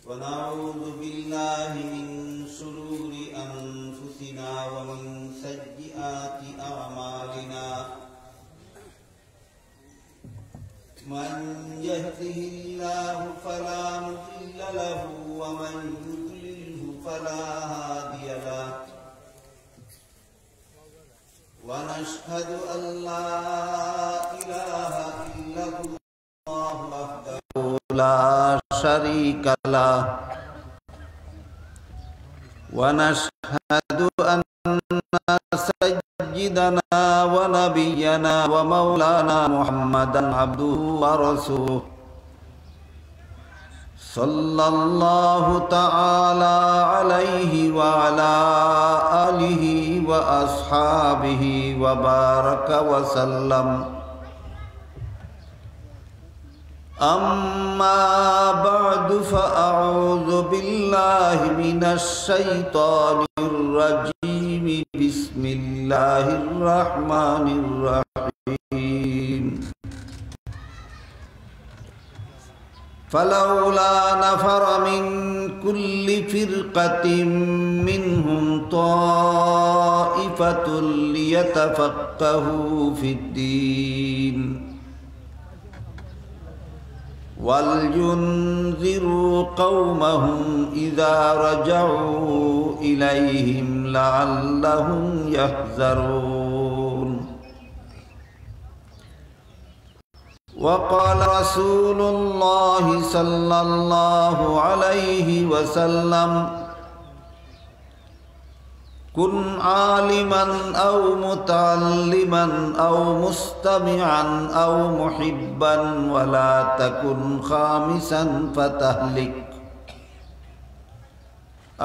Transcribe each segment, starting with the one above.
ونعوذ بالله من شرور أنفسنا ومن سيئات أعمالنا من يهده الله فلا مضل له ومن يضلله فلا هادي له ونشهد أن لا إله إلا الله وحده لا شريك له ونشهد أن سيدنا ونبينا ومولانا محمدا عبده ورسوله صلى الله تعالى عليه وعلى آله وأصحابه وبارك وسلم. أما بعد فأعوذ بالله من الشيطان الرجيم. بسم الله الرحمن الرحيم. فلولا نفر من كل فرقة منهم طائفة ليتفقهوا في الدين ولينذروا قومهم إذا رجعوا إليهم لعلهم يحذرون. وقال رسول الله صلى الله عليه وسلم: كن عالما أو متعلما أو مستمعا أو محبا ولا تكن خامسا فتهلك،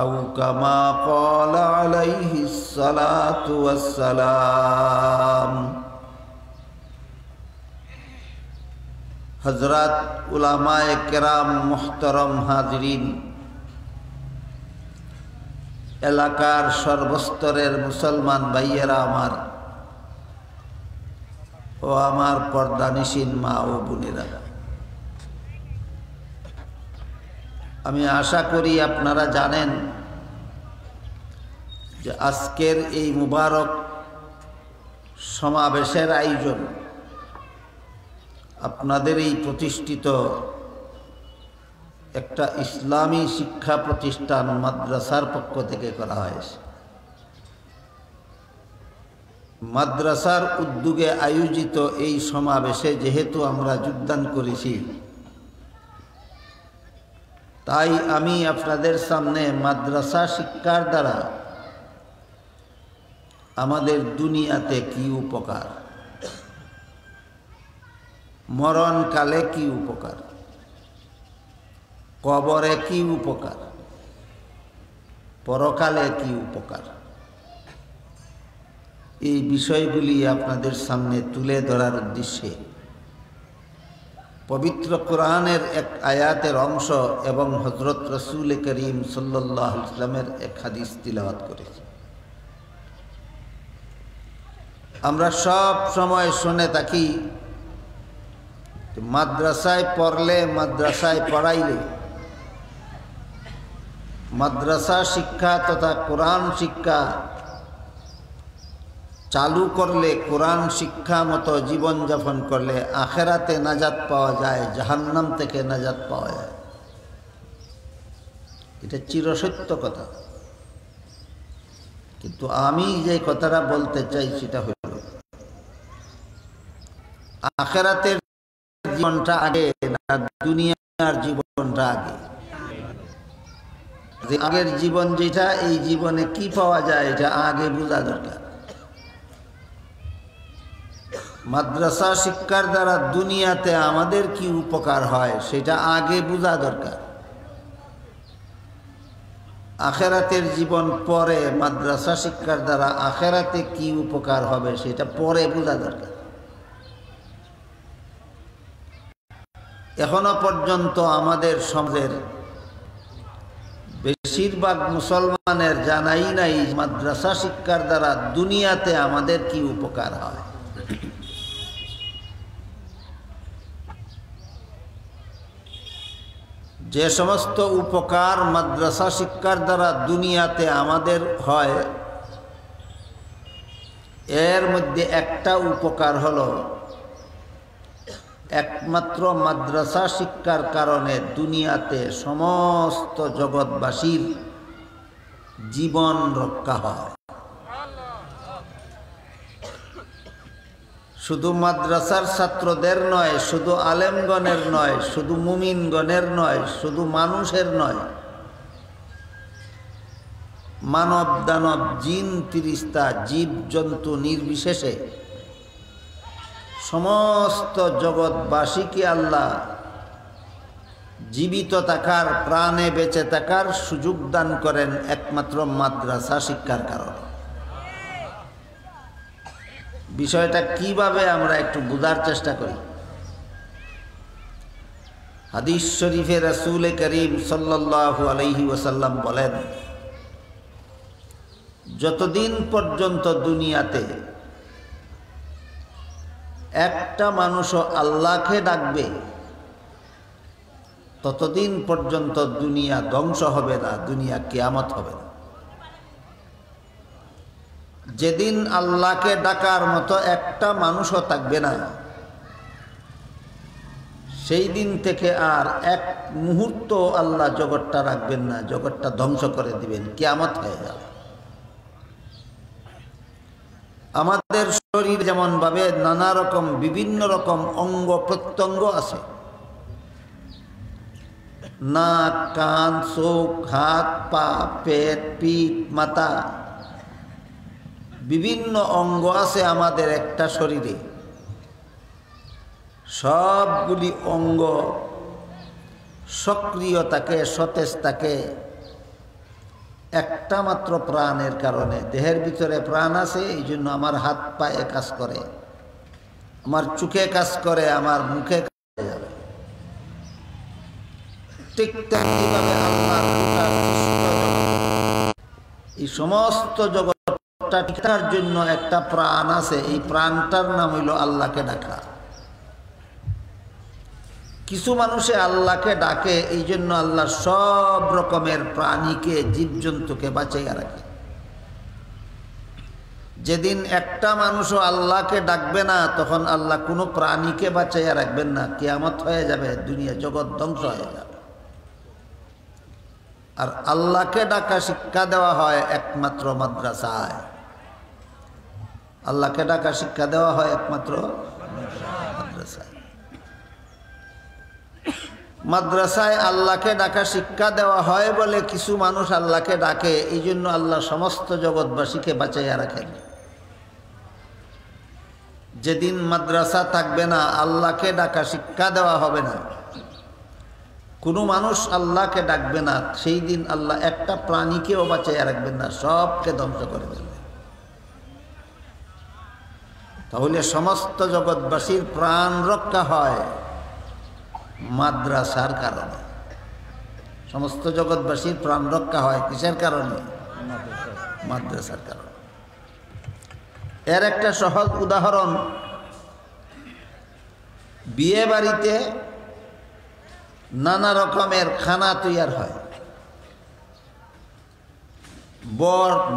أو كما قال عليه الصلاة والسلام. हज़रात उलमाए किराम मुहतरम हाज़रीन, एलाकार सर्वस्तरेर मुसलमान भाइयेरा आमार ओ आमार पर्दानिशीन मा ओ बोनेरा, आमी आशा करी आपनारा जानेन जे आजकेर एई मुबारक समावेशेर आयोजन আপনাদের এই প্রতিষ্ঠিত একটা ইসলামী শিক্ষা প্রতিষ্ঠান মাদ্রাসার পক্ষ থেকে করা হয়েছে। মাদ্রাসার উদ্যোগে আয়োজিত এই সমাবেশে যেহেতু আমরা যোগদান করেছি, তাই আমি আপনাদের সামনে মাদ্রাসা শিক্ষার দ্বারা আমাদের দুনিয়াতে কি উপকার, মরণকালে কি উপকার, কবরে কি উপকার, পরকালে কি উপকার, এই বিষয়গুলি আপনাদের সামনে তুলে ধরার উদ্দেশ্যে পবিত্র কোরআনের এক আয়াতের অংশ এবং হযরত রাসূল করিম সাল্লাল্লাহু আলাইহি ওয়াসাল্লামের এক হাদিস তিলাওয়াত করেছি। আমরা সব সময় শুনে থাকি মাদ্রাসায় পড়লে, মাদ্রাসায় পড়াইলে, মাদ্রাসা শিক্ষা তথা কোরআন শিক্ষা চালু করলে, কোরআন শিক্ষা মতো জীবনযাপন করলে আখেরাতে নাজাত পাওয়া যায়, জাহান্নাম থেকে নাজাত পাওয়া যায়। এটা চিরসত্য কথা, কিন্তু আমি যে কথাটা বলতে চাই সেটা হল আখেরাতের জীবনটা আগে না দুনিয়ার জীবনটা আগে? যে আগের জীবন যেটা, এই জীবনে কি পাওয়া যায় এটা আগে বোঝা দরকার। মাদ্রাসা শিক্ষার দ্বারা দুনিয়াতে আমাদের কি উপকার হয় সেটা আগে বোঝা দরকার। আখেরাতের জীবন পরে, মাদ্রাসা শিক্ষার দ্বারা আখেরাতে কি উপকার হবে সেটা পরে বোঝা দরকার। এখনো পর্যন্ত আমাদের সমাজের বেশিরভাগ মুসলমানের জানাই নাই মাদ্রাসা শিক্ষার দ্বারা দুনিয়াতে আমাদের কি উপকার হয়। যে সমস্ত উপকার মাদ্রাসা শিক্ষার দ্বারা দুনিয়াতে আমাদের হয়, এর মধ্যে একটা উপকার হলো একমাত্র মাদ্রাসা শিক্ষার কারণে দুনিয়াতে সমস্ত জগৎবাসীর জীবন রক্ষা হয়। শুধু মাদ্রাসার ছাত্রদের নয়, শুধু আলেমগণের নয়, শুধু মুমিনগণের নয়, শুধু মানুষের নয়, মানব দানব জিন ফিরিস্তা জীব জন্তু নির্বিশেষে সমস্ত জগৎবাসীকে আল্লাহ জীবিত থাকার, প্রাণে বেঁচে থাকার সুযোগ দান করেন একমাত্র মাদ্রাসা শিক্ষার কারণে। বিষয়টা কিভাবে আমরা একটু বোঝার চেষ্টা করি। হাদিস শরীফে রাসূল করিম সাল্লাল্লাহু আলাইহি ওয়াসাল্লাম বলেন, যতদিন পর্যন্ত দুনিয়াতে একটা মানুষও আল্লাহকে ডাকবে ততদিন পর্যন্ত দুনিয়া ধ্বংস হবে না, দুনিয়া কিয়ামত হবে না। যেদিন আল্লাহকে ডাকার মতো একটা মানুষও থাকবে না, সেই দিন থেকে আর এক মুহূর্ত আল্লাহ জগৎটা রাখবেন না, জগৎটা ধ্বংস করে দিবেন, কিয়ামত হয়ে যাবে। আমাদের শরীর যেমন ভাবে নানা রকম বিভিন্ন রকম অঙ্গ প্রত্যঙ্গ আছে, নাক, কান, চোখ, হাত, পা, পেট, পিঠ, মাথা, বিভিন্ন অঙ্গ আছে আমাদের একটা শরীরে। সবগুলি অঙ্গ সক্রিয় থাকে, সতেজ থাকে একটা মাত্র প্রাণের কারণে। দেহের ভিতরে প্রাণ আছে, এই জন্য আমার হাত পায়ে কাজ করে, আমার চোখে কাজ করে, আমার মুখে কাজ করে। ঠিক তেমনিভাবে আল্লাহর এই সমস্ত জগৎটা টিকার জন্য একটা প্রাণ আছে, এই প্রাণটার নাম হইল আল্লাহকে ডাকা। কিছু মানুষে আল্লাহকে ডাকে, এই জন্য আল্লাহ সব রকমের প্রাণীকে, জীবজন্তুকে বাঁচাইয়া রাখে। যেদিন একটা মানুষও আল্লাহকে ডাকবে না, তখন আল্লাহ কোনো প্রাণীকে বাঁচাইয়া রাখবেন না, কিয়ামত হয়ে যাবে, দুনিয়া জগৎ ধ্বংস হয়ে যাবে। আর আল্লাহকে ডাকা শিক্ষা দেওয়া হয় একমাত্র মাদ্রাসায়। আল্লাহকে ডাকা শিক্ষা দেওয়া হয় একমাত্র মাদ্রাসায়। মাদ্রাসায় আল্লাহকে ডাকা শিক্ষা দেওয়া হয় বলে কিছু মানুষ আল্লাহকে ডাকে, এই জন্য আল্লাহ সমস্ত জগৎবাসীকে বাঁচাইয়া রাখেন। যেদিন মাদ্রাসা থাকবে না, আল্লাহকে ডাকা শিক্ষা দেওয়া হবে না, কোনো মানুষ আল্লাহকে ডাকবে না, সেই দিন আল্লাহ একটা প্রাণীকেও বাঁচাইয়া রাখবেন না, সবকে ধ্বংস করে দেবেন। তাহলে সমস্ত জগৎবাসীর প্রাণ রক্ষা হয় মাদ্রাসার কারণে। সমস্ত জগৎবাসীর প্রাণ রক্ষা হয় কিসের কারণে? মাদ্রাসার কারণে। এর একটা সহজ উদাহরণ, বিয়ে বাড়িতে নানা রকমের খানা তৈয়ার হয়।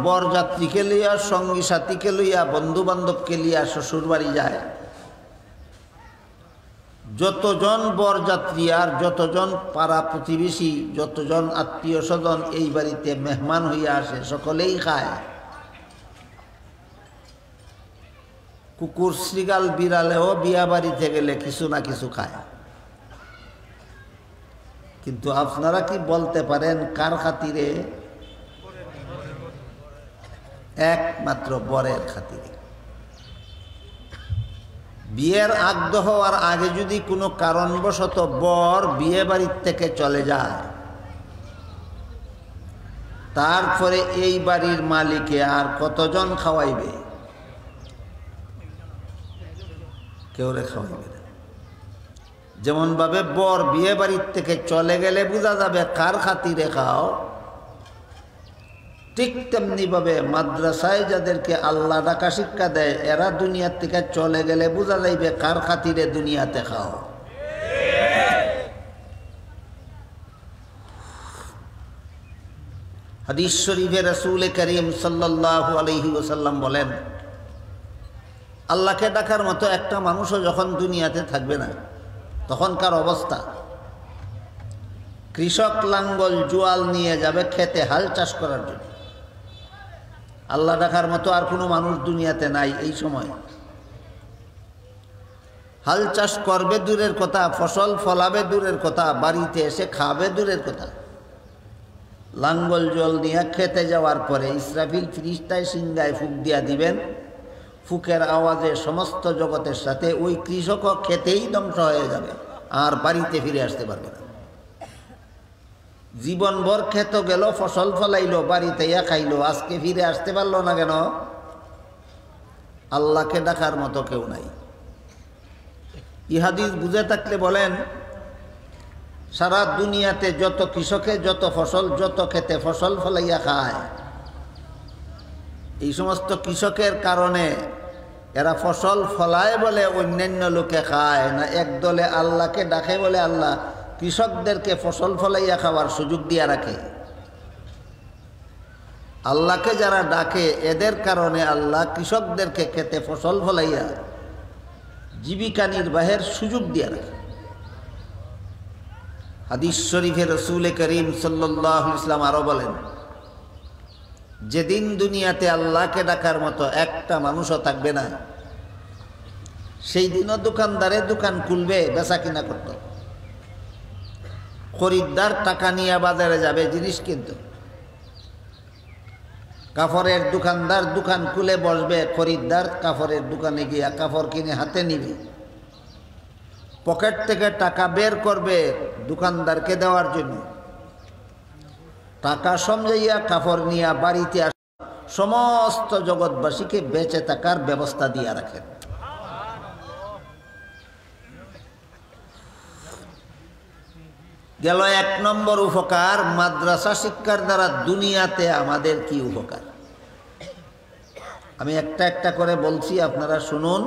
বরযাত্রীকে লইয়া, সঙ্গী সাথীকে লইয়া, বন্ধু বান্ধবকে লইয়া শ্বশুর বাড়ি যায়। যতজন বরযাত্রী আর যতজন পাড়া প্রতিবেশী, যতজন আত্মীয় স্বজন এই বাড়িতে মেহমান হইয়া আসে, সকলেই খায়। কুকুর, শ্রীগাল, বিড়ালেও বিয়া বাড়িতে গেলে কিছু না কিছু খায়। কিন্তু আপনারা কি বলতে পারেন কার খাতিরে? একমাত্র বরের খাতিরে। বিয়ের আগ্রহ হওয়ার আগে যদি কোনো কারণবশত বর বিয়ে বাড়ির থেকে চলে যায়, তারপরে এই বাড়ির মালিকে আর কতজন খাওয়াইবে? কেউ রে খাওয়াইবে না। যেমনভাবে বর বিয়ে বাড়ির থেকে চলে গেলে বোঝা যাবে কার খাতিরে খাও, ঠিক তেমনিভাবে মাদ্রাসায় যাদেরকে আল্লাহ ডাকা শিক্ষা দেয়, এরা দুনিয়ার থেকে চলে গেলে বোঝা যাইবে কার খাতিরে দুনিয়াতে খাও। হাদিস শরীফে রাসূল করিম সাল্লাল্লাহু আলাইহি ওয়াসাল্লাম বলেন, আল্লাহকে ডাকার মতো একটা মানুষও যখন দুনিয়াতে থাকবে না, তখনকার অবস্থা, কৃষক লাঙ্গল জোয়াল নিয়ে যাবে খেতে হাল চাষ করার জন্য। আল্লাহ ডাকার মতো আর কোনো মানুষ দুনিয়াতে নাই এই সময়। হাল চাষ করবে দূরের কথা, ফসল ফলাবে দূরের কথা, বাড়িতে এসে খাবে দূরের কথা। লাঙ্গল জল নিয়ে খেতে যাওয়ার পরে ইসরাফিল ফিরিস্তায় সিংহায় ফুক দিয়া দিবেন। ফুকের আওয়াজে সমস্ত জগতের সাথে ওই কৃষকও খেতেই ধ্বংস হয়ে যাবে, আর বাড়িতে ফিরে আসতে পারবে না। জীবনভর খেত গেল, ফসল ফলাইলো, বাড়িতে খাইলো, আজকে ফিরে আসতে পারলো না কেন? আল্লাহকে ডাকার মতো কেউ নাই। ইহাদিস বুঝে থাকলে বলেন, সারা দুনিয়াতে যত কৃষকে যত ফসল, যত খেতে ফসল ফলাইয়া খায়, এই সমস্ত কৃষকের কারণে এরা ফসল ফলায় বলে অন্যান্য লোকে খায় না, একদলে আল্লাহকে ডাকে বলে আল্লাহ কৃষকদেরকে ফসল ফলাইয়া খাওয়ার সুযোগ দিয়া রাখে। আল্লাহকে যারা ডাকে এদের কারণে আল্লাহ কৃষকদেরকে খেতে ফসল ফলাইয়া জীবিকা নির্বাহের সুযোগ দিয়া রাখে। হাদিস শরীফে রাসূল করিম সাল্লাল্লাহু আলাইহি ওয়াসাল্লাম আরো বলেন, যেদিন দুনিয়াতে আল্লাহকে ডাকার মতো একটা মানুষও থাকবে না, সেই দিনও দোকানদারে দোকান খুলবে, বেচা কিনা করত। খরিদ্দার টাকা নিয়ে বাজারে যাবে জিনিস কিনতে। কাপড়ের দোকানদার দোকান খুলে বসবে, খরিদ্দার কাপড়ের দোকানে গিয়া কাপড় কিনে হাতে নিবে, পকেট থেকে টাকা বের করবে দোকানদারকে দেওয়ার জন্য। টাকা সমঝাইয়া কাপড় নিয়ে বাড়িতে আস, সমস্ত জগৎবাসীকে বেঁচে থাকার ব্যবস্থা দিয়া রাখেন। গেল এক নম্বর উপকার, মাদ্রাসা শিক্ষার দ্বারা দুনিয়াতে আমাদের কি উপকার। আমি একটা একটা করে বলছি, আপনারা শুনুন,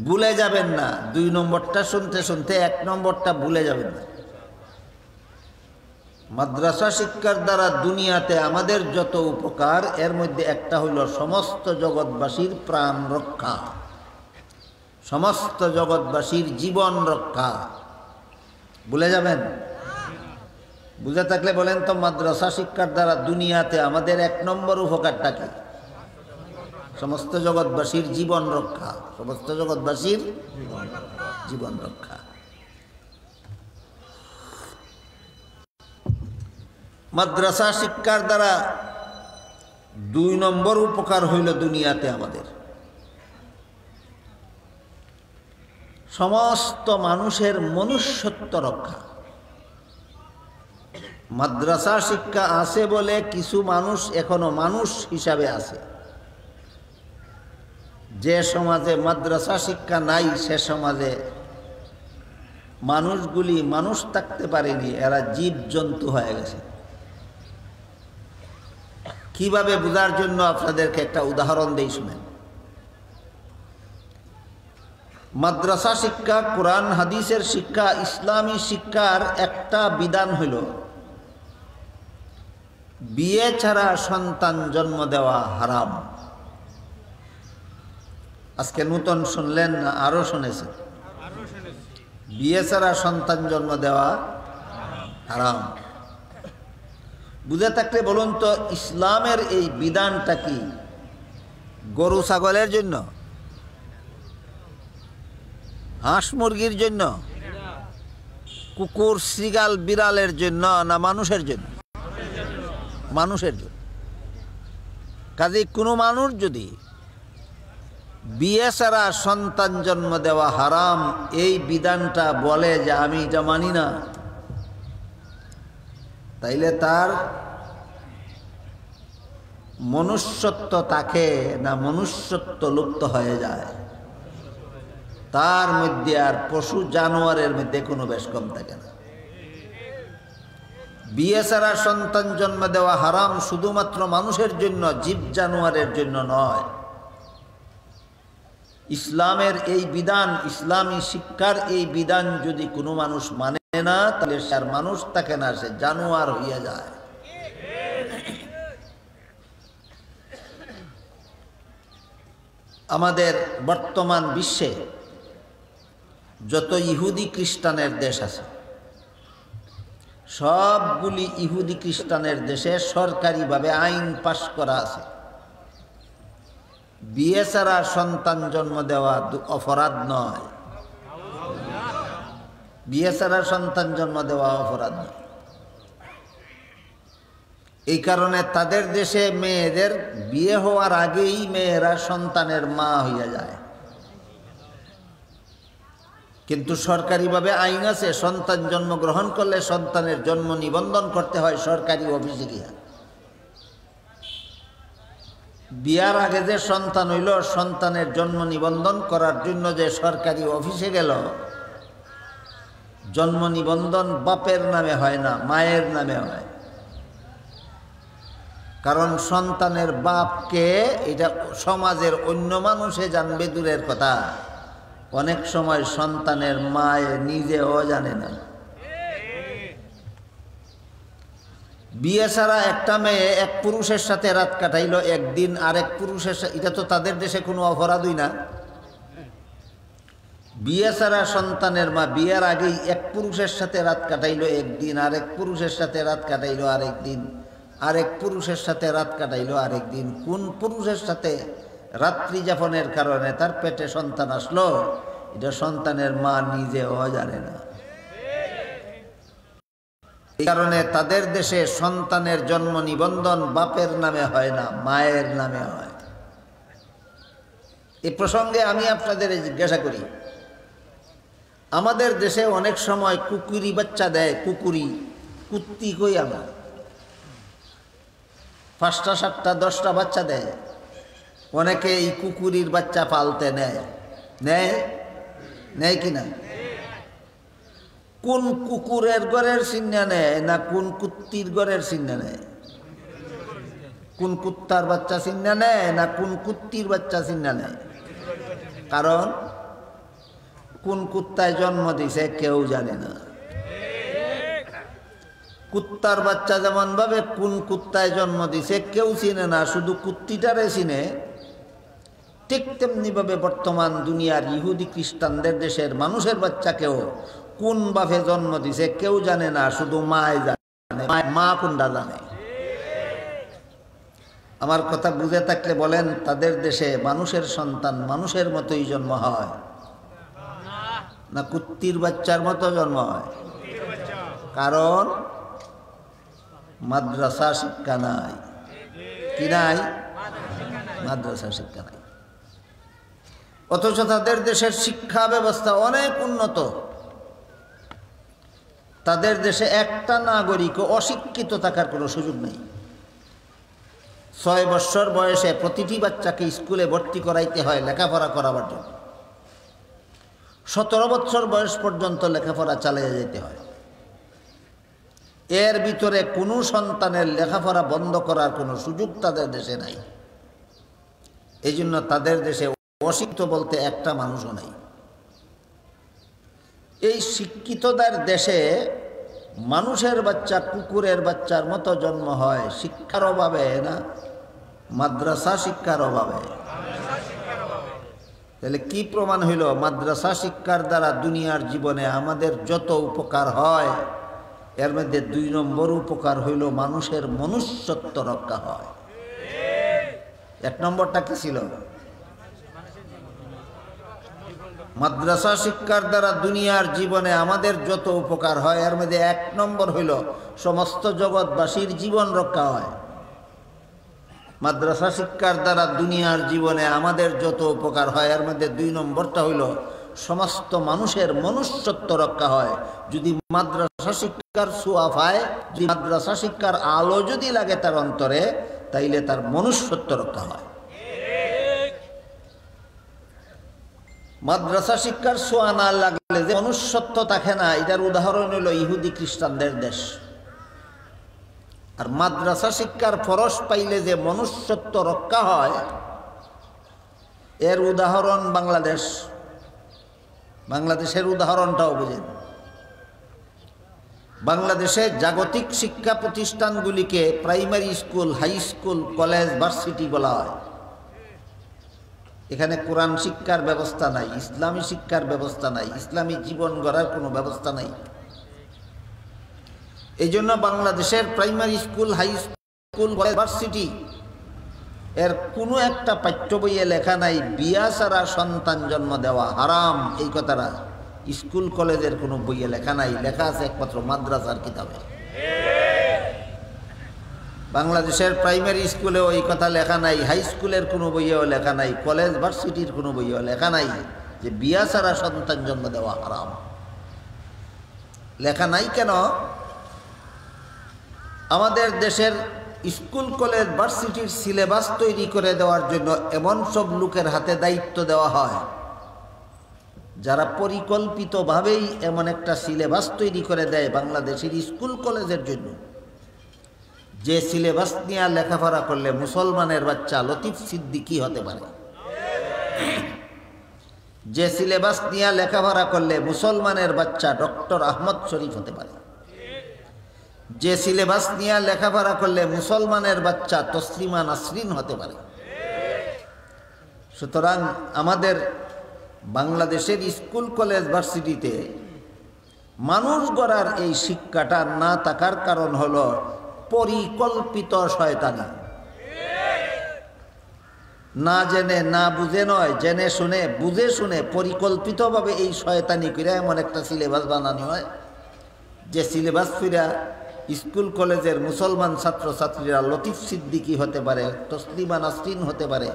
ভুলে যাবেন না। 2 নম্বরটা শুনতে শুনতে 1 নম্বরটা ভুলে যাবেন না। মাদ্রাসা শিক্ষার দ্বারা দুনিয়াতে আমাদের যত উপকার, এর মধ্যে একটা হইল সমস্ত জগৎবাসীর প্রাণ রক্ষা, সমস্ত জগৎবাসীর জীবন রক্ষা। ভুলে যাবেন? বুঝে থাকলে বলেন তো, মাদ্রাসা শিক্ষার দ্বারা দুনিয়াতে আমাদের 1 নম্বর উপকারটা কি? সমস্ত জগৎবাসীর জীবন রক্ষা, সমস্ত জগৎবাসীর জীবন রক্ষা। মাদ্রাসা শিক্ষার দ্বারা 2 নম্বর উপকার হইল দুনিয়াতে আমাদের সমস্ত মানুষের মনুষ্যত্ব রক্ষা। মাদ্রাসা শিক্ষা আছে বলে কিছু মানুষ এখনো মানুষ হিসাবে আছে। যে সমাজে মাদ্রাসা শিক্ষা নাই, সে সমাজে মানুষগুলি মানুষ থাকতে পারেনি, এরা জীব জন্তু হয়ে গেছে। কিভাবে বোঝার জন্য আপনাদেরকে একটা উদাহরণ দেই, শুনেন। মাদ্রাসা শিক্ষা, কোরআন হাদিসের শিক্ষা, ইসলামী শিক্ষার একটা বিধান হইল বিয়ে ছাড়া সন্তান জন্ম দেওয়া হারাম। আজকে নতুন শুনলেন না আরো শুনেছেন? বিয়ে ছাড়া সন্তান জন্ম দেওয়া হারাম। বুঝে থাকলে বলুন তো, ইসলামের এই বিধানটা কি গরু ছাগলের জন্য, হাঁস মুরগির জন্য, কুকুর শ্রীগাল বিড়ালের জন্য, না মানুষের জন্য? মানুষের জন্য। কাজে কোনো মানুষ যদি বিয়ে ছাড়া সন্তান জন্ম দেওয়া হারাম এই বিধানটা বলে যে আমি এটা মানি না, তাইলে তার মনুষ্যত্ব থাকে না মনুষ্যত্ব লুপ্ত হয়ে যায়। তার মধ্যে আর পশু জানোয়ারের মধ্যে কোনো বেশ কম থাকে না। বিয়ে ছাড়া সন্তান জন্ম দেওয়া হারাম শুধুমাত্র মানুষের জন্য, জীব জানোয়ারের জন্য নয়। ইসলামের এই বিধান, ইসলামী শিক্ষার এই বিধান যদি কোনো মানুষ মানে না, তাহলে সে আর মানুষ থাকে না, সে জানোয়ার হইয়া যায়। আমাদের বর্তমান বিশ্বে যত ইহুদি খ্রিস্টানের দেশ আছে, সবগুলি ইহুদি খ্রিস্টানের দেশে সরকারিভাবে আইন পাশ করা আছে, বিয়ে ছাড়া সন্তান জন্ম দেওয়া অপরাধ নয়। বিয়ে ছাড়া সন্তান জন্ম দেওয়া অপরাধ নয়। এই কারণে তাদের দেশে মেয়েদের বিয়ে হওয়ার আগেই মেয়েরা সন্তানের মা হইয়া যায়। কিন্তু সরকারিভাবে আইন আছে, সন্তান জন্মগ্রহণ করলে সন্তানের জন্ম নিবন্ধন করতে হয় সরকারি অফিসে গিয়া। বিয়ার আগে যে সন্তান হইল, সন্তানের জন্ম নিবন্ধন করার জন্য যে সরকারি অফিসে গেল, জন্ম নিবন্ধন বাপের নামে হয় না, মায়ের নামে হয়। কারণ সন্তানের বাপকে এটা সমাজের অন্য মানুষে জানবে দূরের কথা, অনেক সময় সন্তানের মায়ে নিজেও জানে না। বিয়ে ছাড়া একটা মেয়ে এক পুরুষের সাথে রাত কাটাইল একদিন, আরেক পুরুষের সাথে, এটা তো তাদের দেশে কোনো অপরাধই না। বিয়ে ছাড়া সন্তানের মা বিয়ের আগেই এক পুরুষের সাথে রাত কাটাইল একদিন, আরেক পুরুষের সাথে রাত কাটাইল আরেক দিন, আরেক পুরুষের সাথে রাত কাটাইল আরেক দিন। কোন পুরুষের সাথে রাত্রি যাপনের কারণে তার পেটে সন্তান আসলো, এটা সন্তানের মা নিজেও জানে না। এই কারণে তাদের দেশে সন্তানের জন্ম নিবন্ধন বাপের নামে হয় না, মায়ের নামে হয়। এই প্রসঙ্গে আমি আপনাদের জিজ্ঞাসা করি, আমাদের দেশে অনেক সময় কুকুরি বাচ্চা দেয়, কুকুরি কুত্তি কই আমরা, 5টা 7টা 10টা বাচ্চা দেয়। অনেকে এই কুকুরির বাচ্চা পালতে নেয়, নেয় নেয় কিনা? কোন কুকুরের ঘরের চিহ্ন নেয় না কোন কুত্তির ঘরের চিহ্ন নেয়? কোন কুত্তার বাচ্চা চিহ্ন নেয় না কোন কুত্তির বাচ্চা চিহ্ন নেয়? কারণ কোন কুত্তায় জন্ম দিছে কেউ জানে না। কুত্তার বাচ্চা যেমন ভাবে কোন কুত্তায় জন্ম দিছে কেউ চিনে না, শুধু কুত্তিটারে চিনে, ঠিক তেমনি ভাবে বর্তমান দুনিয়ার ইহুদি খ্রিস্টানদের দেশের মানুষের বাচ্চাকেও কোন বাপে জন্ম দিছে কেউ জানে না, শুধু মায় জানে। মা কোনটা জানে? আমার কথা বুঝে থাকলে বলেন, তাদের দেশে মানুষের সন্তান মানুষের মতোই জন্ম হয় না কুত্তির বাচ্চার মতো জন্ম হয়? কারণ মাদ্রাসা শিক্ষা নাই। কি নাই? মাদ্রাসা শিক্ষা নাই। অথচ তাদের দেশের শিক্ষা ব্যবস্থা অনেক উন্নত। তাদের দেশে একটা নাগরিক অশিক্ষিত থাকার কোনো সুযোগ নেই। 6 বছর বয়সে প্রতিটি বাচ্চাকে স্কুলে ভর্তি করাইতে হয় লেখাপড়া করাবার জন্য। 17 বছর বয়স পর্যন্ত লেখাপড়া চালিয়ে যেতে হয়। এর ভিতরে কোনো সন্তানের লেখাপড়া বন্ধ করার কোনো সুযোগ তাদের দেশে নাই। এই জন্য তাদের দেশে অশিক্ষিত বলতে একটা মানুষও নাই। এই শিক্ষিতদের দেশে মানুষের বাচ্চা কুকুরের বাচ্চার মতো জন্ম হয়, শিক্ষার অভাবে না, মাদ্রাসা শিক্ষার অভাবে। তাহলে কি প্রমাণ হইল? মাদ্রাসা শিক্ষার দ্বারা দুনিয়ার জীবনে আমাদের যত উপকার হয়, এর মধ্যে 2 নম্বর উপকার হইল মানুষের মনুষ্যত্ব রক্ষা হয়। 1 নম্বরটা কি ছিল? মাদ্রাসা শিক্ষার দ্বারা দুনিয়ার জীবনে আমাদের যত উপকার হয়, এর মধ্যে 1 নম্বর হইল সমস্ত জগৎবাসীর জীবন রক্ষা হয়। মাদ্রাসা শিক্ষার দ্বারা দুনিয়ার জীবনে আমাদের যত উপকার হয়, এর মধ্যে 2 নম্বরটা হইল সমস্ত মানুষের মনুষ্যত্ব রক্ষা হয়। যদি মাদ্রাসা শিক্ষার ছোঁয়া পায়, যদি মাদ্রাসা শিক্ষার আলো যদি লাগে তার অন্তরে, তাইলে তার মনুষ্যত্ব রক্ষা হয়। মাদ্রাসা শিক্ষার ছোঁয়া না লাগলে যে মনুষ্যত্ব থাকে না, এটার উদাহরণ হইল ইহুদি খ্রিস্টানদের দেশ। আর মাদ্রাসা শিক্ষার ফরজ পাইলে যে মনুষ্যত্ব রক্ষা হয়, এর উদাহরণ বাংলাদেশ। বাংলাদেশের উদাহরণটাও বুঝেন। বাংলাদেশে জাগতিক শিক্ষা প্রতিষ্ঠানগুলিকে primary school, high school, college, varsity বলা হয়। এখানে কোরআন শিক্ষার ব্যবস্থা নাই, ইসলামী শিক্ষার ব্যবস্থা নাই, ইসলামী জীবন গড়ার কোনো ব্যবস্থা নাই। এই জন্য বাংলাদেশের primary school, high school, college, varsity এর কোনো একটা পাঠ্য বইয়ে লেখা নাই বিয়া ছাড়া সন্তান জন্ম দেওয়া হারাম। এই কথাটা স্কুল কলেজের কোনো বইয়ে লেখা নাই, লেখা আছে একমাত্র মাদ্রাসার কিতাবে। বাংলাদেশের প্রাইমারি স্কুলেও এই কথা লেখা নাই, হাই স্কুলের কোনো বইয়েও লেখা নাই, কলেজ ভার্সিটির কোনো বইয়েও লেখা নাই যে বিয়া ছাড়া সন্তান জন্ম দেওয়া হারাম। লেখা নাই কেন? আমাদের দেশের স্কুল কলেজ ভার্সিটির সিলেবাস তৈরি করে দেওয়ার জন্য এমন সব লোকের হাতে দায়িত্ব দেওয়া হয় যারা পরিকল্পিতভাবেই এমন একটা সিলেবাস তৈরি করে দেয় বাংলাদেশের স্কুল কলেজের জন্য, যে সিলেবাস নিয়ে লেখাপড়া করলে মুসলমানের বাচ্চা লতিফ সিদ্দিকী হতে পারে, যে সিলেবাস নিয়ে লেখাপড়া করলে মুসলমানের বাচ্চা ডক্টর আহমদ শরীফ হতে পারে, যে সিলেবাস নিয়ে লেখাপড়া করলে মুসলমানের বাচ্চা তসলিমা নাসরিন হতে পারে। সুতরাং আমাদের বাংলাদেশের স্কুল কলেজ ভার্সিটিতে মানুষ গড়ার এই শিক্ষাটা না থাকার কারণ হলো পরিকল্পিত শয়তানি। না জেনে না বুঝে নয়, জেনে শুনে বুঝে শুনে পরিকল্পিতভাবে এই শয়তানি করে এমন একটা সিলেবাস বানানো হয় যে সিলেবাস ফিরা স্কুল কলেজের মুসলমান ছাত্রছাত্রীরা লতিফ সিদ্দিকী হতে পারে, তসলিমা নাসরিন হতে পারে,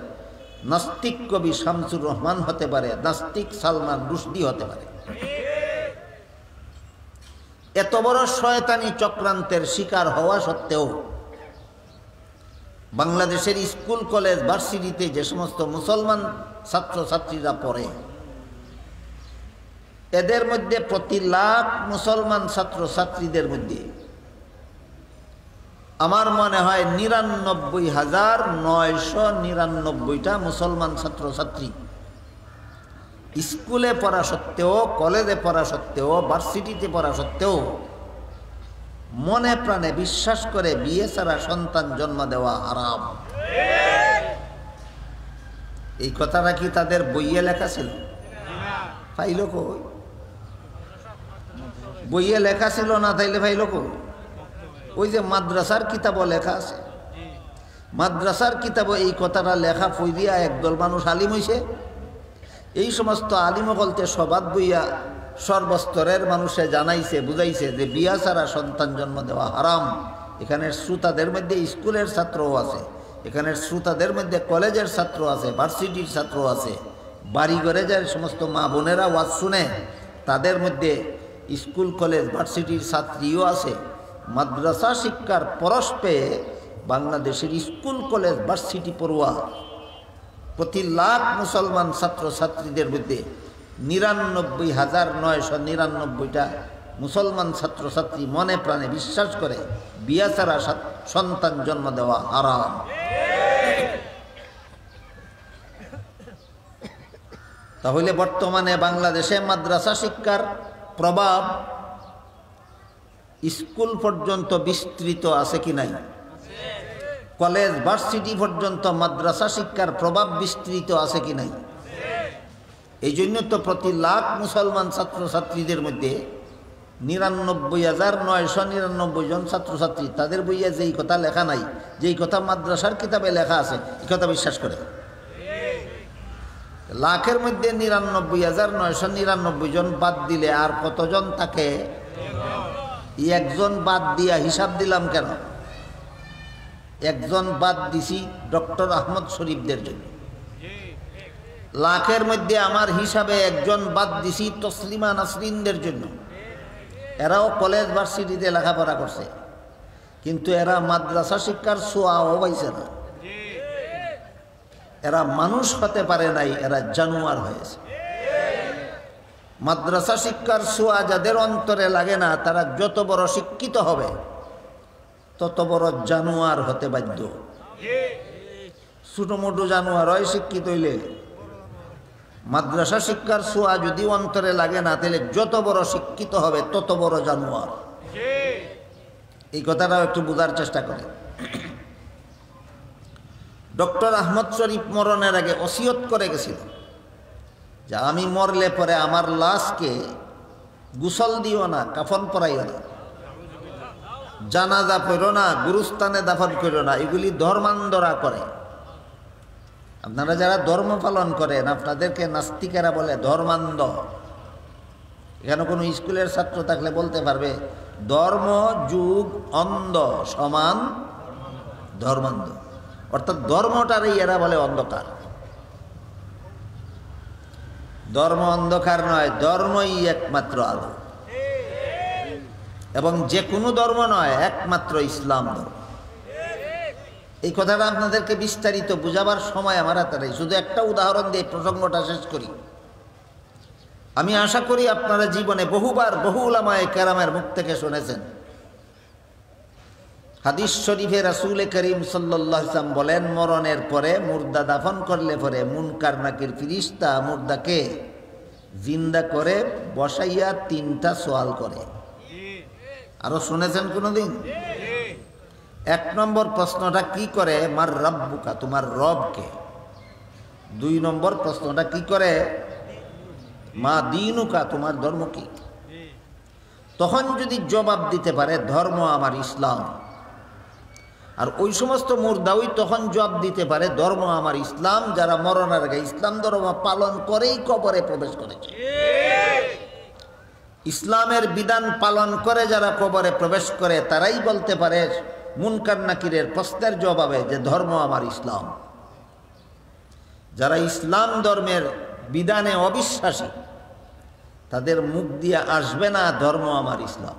নাস্তিক কবি শামসুর রহমান হতে পারে, নাস্তিক সালমান রুশদি হতে পারে। এত বড় শয়তানি চক্রান্তের শিকার হওয়া সত্ত্বেও বাংলাদেশের স্কুল কলেজ ভার্সিটিতে যে সমস্ত মুসলমান ছাত্রছাত্রীরা পড়ে, এদের মধ্যে প্রতি লাখ মুসলমান ছাত্রছাত্রীদের মধ্যে আমার মনে হয় ৯৯,৯৯৯টা মুসলমান ছাত্রছাত্রী স্কুলে পড়া সত্ত্বেও, কলেজে পড়া সত্ত্বেও, ভার্সিটিতে পড়া সত্ত্বেও মনে প্রাণে বিশ্বাস করে বিয়ে ছাড়া সন্তান জন্ম দেওয়া হারাম। এই কথাটা কি তাদের বইয়ে লেখা ছিল? ফাইল কই? বইয়ে লেখা ছিল না, তাইলে ফাইল কই? ওই যে মাদ্রাসার কিতাবও লেখা আছে। মাদ্রাসার কিতাবও এই কথাটা লেখা ফইদিয়া একদল মানুষ আলিম হইছে। এই সমস্ত আলিম বলতে সবাদ বইয়া সর্বস্তরের মানুষে জানাইছে, বুঝাইছে যে বিয়া ছাড়া সন্তান জন্ম দেওয়া হারাম। এখানের শ্রোতাদের মধ্যে স্কুলের ছাত্রও আছে, এখানের শ্রোতাদের মধ্যে কলেজের ছাত্র আছে, ভার্সিটির ছাত্র আছে, বাড়িঘরে যে সমস্ত মা বোনেরা ওয়াজ শুনে তাদের মধ্যে স্কুল কলেজ ভার্সিটির ছাত্রীও আছে। মাদ্রাসা শিক্ষার পরশ পেয়ে বাংলাদেশের স্কুল কলেজ ভার্সিটি পড়ুয়া প্রতি লাখ মুসলমান ছাত্রছাত্রীদের মধ্যে ৯৯,৯৯৯টা মুসলমান ছাত্রছাত্রী মনে প্রাণে বিশ্বাস করে বিয়া ছাড়া সন্তান জন্ম দেওয়া হারাম। তাহলে বর্তমানে বাংলাদেশে মাদ্রাসা শিক্ষার প্রভাব স্কুল পর্যন্ত বিস্তৃত আছে কি নাই? কলেজ ভার্সিটি পর্যন্ত মাদ্রাসা শিক্ষার প্রভাব বিস্তৃত আছে কি নাই? এই জন্য তো প্রতি লাখ মুসলমান ছাত্রছাত্রীদের মধ্যে ৯৯,৯৯৯ জন ছাত্রছাত্রী তাদের বইয়ে যেই কথা লেখা নাই, যেই কথা মাদ্রাসার কিতাবে লেখা আছে, এই কথা বিশ্বাস করে। লাখের মধ্যে ৯৯,৯৯৯ জন বাদ দিলে আর কতজন থাকে? একজন বাদ দিয়া হিসাব দিলাম কেন? একজন বাদ দিছি ডক্টর আহমদ শরীফদের জন্য। লাখের মধ্যে আমার হিসাবে একজন বাদ দিছি তসলিমা নাসরিনদের জন্য। এরাও কলেজ ভার্সিটিতে লেখাপড়া করছে, কিন্তু এরা মাদ্রাসা শিক্ষার ছোঁয়াও পাইছে না। এরা মানুষ হতে পারে নাই, এরা জানোয়ার হয়েছে। মাদ্রাসা শিক্ষার ছোঁয়া যাদের অন্তরে লাগে না, তারা যত বড় শিক্ষিত হবে তত বড় জানোয়ার হতে বাধ্য। ছোট মোটো জানোয়ার হয় শিক্ষিত হইলে। মাদ্রাসা শিক্ষার ছোঁয়া যদি অন্তরে লাগে না, তাহলে যত বড় শিক্ষিত হবে তত বড় জানোয়ার। এই কথাটাও একটু বোঝার চেষ্টা করেন। ডক্টর আহমদ শরীফ মরণের আগে ওসিয়ত করে গেছিল যে আমি মরলে পরে আমার লাশকে গোসল দিও না, কাফন পরাইও না, জানাজা পড়ো না, গুরুস্থানে দাফন করো না। এগুলি ধর্মান্ধরা করে। আপনারা যারা ধর্ম পালন করেন আপনাদেরকে নাস্তিকেরা বলে ধর্মান্ধ। এখানে কোনো স্কুলের ছাত্র থাকলে বলতে পারবে ধর্ম যুগ অন্ধ সমান ধর্মান্ধ, অর্থাৎ ধর্মটারই এরা বলে অন্ধকার। ধর্ম অন্ধকার নয়, ধর্মই একমাত্র আলো, এবং যে কোনো ধর্ম নয়, একমাত্র ইসলাম ধর্ম। এই কথাটা আপনাদেরকে বিস্তারিত বুঝাবার সময় আমার হাতে নেই, শুধু একটা উদাহরণ দিয়ে প্রসঙ্গটা শেষ করি। আমি আশা করি আপনারা জীবনে বহুবার বহু উলামায়ে কেরামের মুখ থেকে শুনেছেন, হাদিস শরীফে রাসূল করিম সাল্লাল্লাহু আলাইহি ওয়াসাল্লাম বলেন, মরণের পরে মুর্দা দাফন করলে পরে মুনকার নাকির ফিরিস্তা মুর্দাকে জিন্দা করে বসাইয়া 3টা সওয়াল করে। আরো শুনেছেন কোনোদিন? 1 নম্বর প্রশ্নটা কি করে? মার রাব্বুকা, তোমার রবকে। 2 নম্বর প্রশ্নটা কি করে? মা দীনুকা, তোমার ধর্ম কি? তখন যদি জবাব দিতে পারে ধর্ম আমার ইসলাম, আর ওই সমস্ত মুর্দাওই তখন জবাব দিতে পারে ধর্ম আমার ইসলাম, যারা মরণের আগে ইসলাম ধর্ম পালন করেই কবরে প্রবেশ করেছে। ইসলামের বিধান পালন করে যারা কবরে প্রবেশ করে তারাই বলতে পারে মুনকার নাকিরের প্রশ্নের জবাবে যে ধর্ম আমার ইসলাম। যারা ইসলাম ধর্মের বিধানে অবিশ্বাসী তাদের মুখ দিয়ে আসবে না ধর্ম আমার ইসলাম।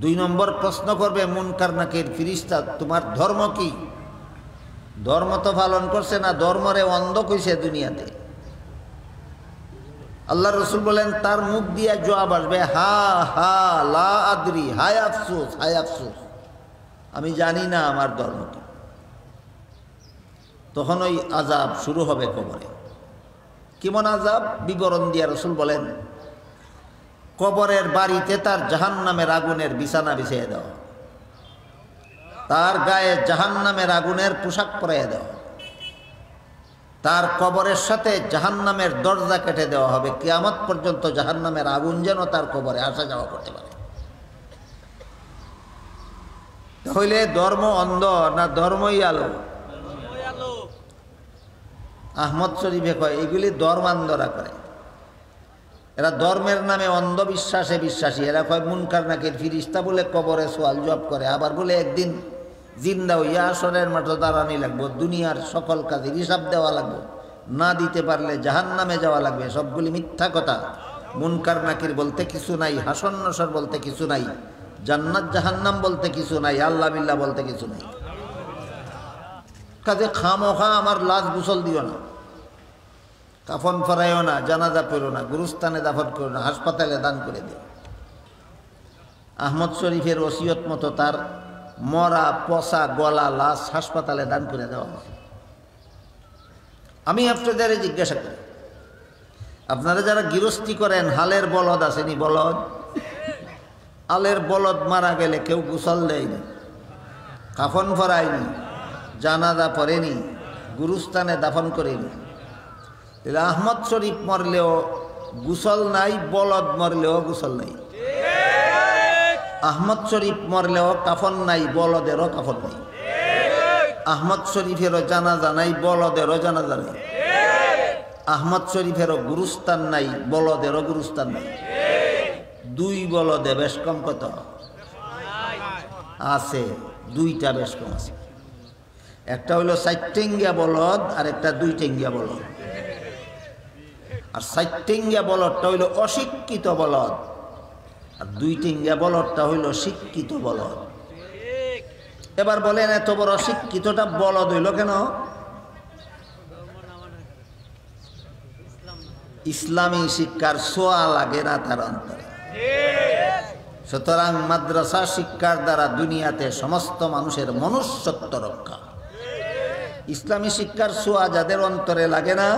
2 নম্বর প্রশ্ন করবে মুনকার নাকির ফিরিস্তা, তোমার ধর্ম কি? ধর্ম তো পালন করছে না, ধর্মরে অন্ধ কইছে দুনিয়াতে। আল্লাহ রসুল বলেন তার মুখ দিয়ে জবাব আসবে হা হা লা আদরি, হায় আফসোস, হায় আফসোস, আমি জানি না আমার ধর্ম কি। তখন ওই আযাব শুরু হবে কবরে। কেমন আযাব? বিবরণ দিয়া রসুল বলেন, কবরের বাড়িতে তার জাহান্নামের আগুনের বিছানা বিছিয়ে দেওয়া, তার গায়ে জাহান্নামের আগুনের পোশাক পরাইয়া দেওয়া, তার কবরের সাথে জাহান্নামের দরজা কেটে দেওয়া হবে, কিয়ামত পর্যন্ত জাহান্নামের আগুন যেন তার কবরে আসা যাওয়া করতে পারে। তাহলে ধর্ম অন্ধ না ধর্মই আলো? আহমদ শরীফে কয় এগুলি ধর্মান্ধরা করে। এরা ধর্মের নামে অন্ধবিশ্বাসে বিশ্বাসী। এরা কয় মুনকার নাকির ফিরিস্তা বলে কবরে সোয়াল জবাব করে, আবার বলে একদিন জিন্দা হইয়া আসরের মাঠে দাঁড়ানি লাগবো, দুনিয়ার সকল কাজের হিসাব দেওয়া লাগবে, না দিতে পারলে জাহান্নামে যাওয়া লাগবে। সবগুলি মিথ্যা কথা। মুনকার নাকির বলতে কিছু নাই, হাসন নসর বলতে কিছু নাই, জান্নাত জাহান্নাম বলতে কিছু নাই, আল্লাহ বিল্লাহ বলতে কিছু নাই। কাজে খামোখা আমার লাশ গোসল দিও না, কাফন ফরাইও না, জানাজা পড়ো না, গুরুস্থানে দাফন করো না, হাসপাতালে দান করে দিও। আহমদ শরীফের ওসিয়ত মতো তার মরা পচা গলা লাশ হাসপাতালে দান করে দেওয়া হয়। আমি আপনাদের জিজ্ঞাসা করি, আপনারা যারা গৃহস্থী করেন, হালের বলদ আসেনি? বলদ, আলের বলদ মারা গেলে কেউ গোসল দেয়নি, কাফন ফরায়নি, জানাজা পড়েনি, গুরুস্থানে দাফন করেনি। তাহলে আহমদ শরীফ মরলেও গোসল নাই, বলদ মরলেও গোসল নাই। আহমদ শরীফ মরলেও কাফন নাই, বলদেরও কাফন নাই। আহমদ শরীফেরও জানাজা নাই, বলদেরও জানাজা নাই। আহমদ শরীফেরও গুরুস্থান নাই, বলদেরও গুরুস্থান নাই। 2 বলদে বেশ কম কত আছে? 2টা বেশ কম আছে। একটা হইল 4 টেঙ্গিয়া বলদ, আর একটা 2 টেঙ্গিয়া বলদ। আর 4 টেঙ্গিয়া বলদটা হইল অশিক্ষিত বলদ, আর 2 টেঙ্গিয়া বলদটা হইল শিক্ষিত বলদ। এবার বলেন এত বড় শিক্ষিতটা বলদ হইল কেন? ইসলামী শিক্ষার ছোঁয়া লাগে না তার অন্তরে। সুতরাং মাদ্রাসা শিক্ষার দ্বারা দুনিয়াতে সমস্ত মানুষের মনুষ্যত্ব রক্ষা। ইসলামী শিক্ষার ছোঁয়া যাদের অন্তরে লাগে না,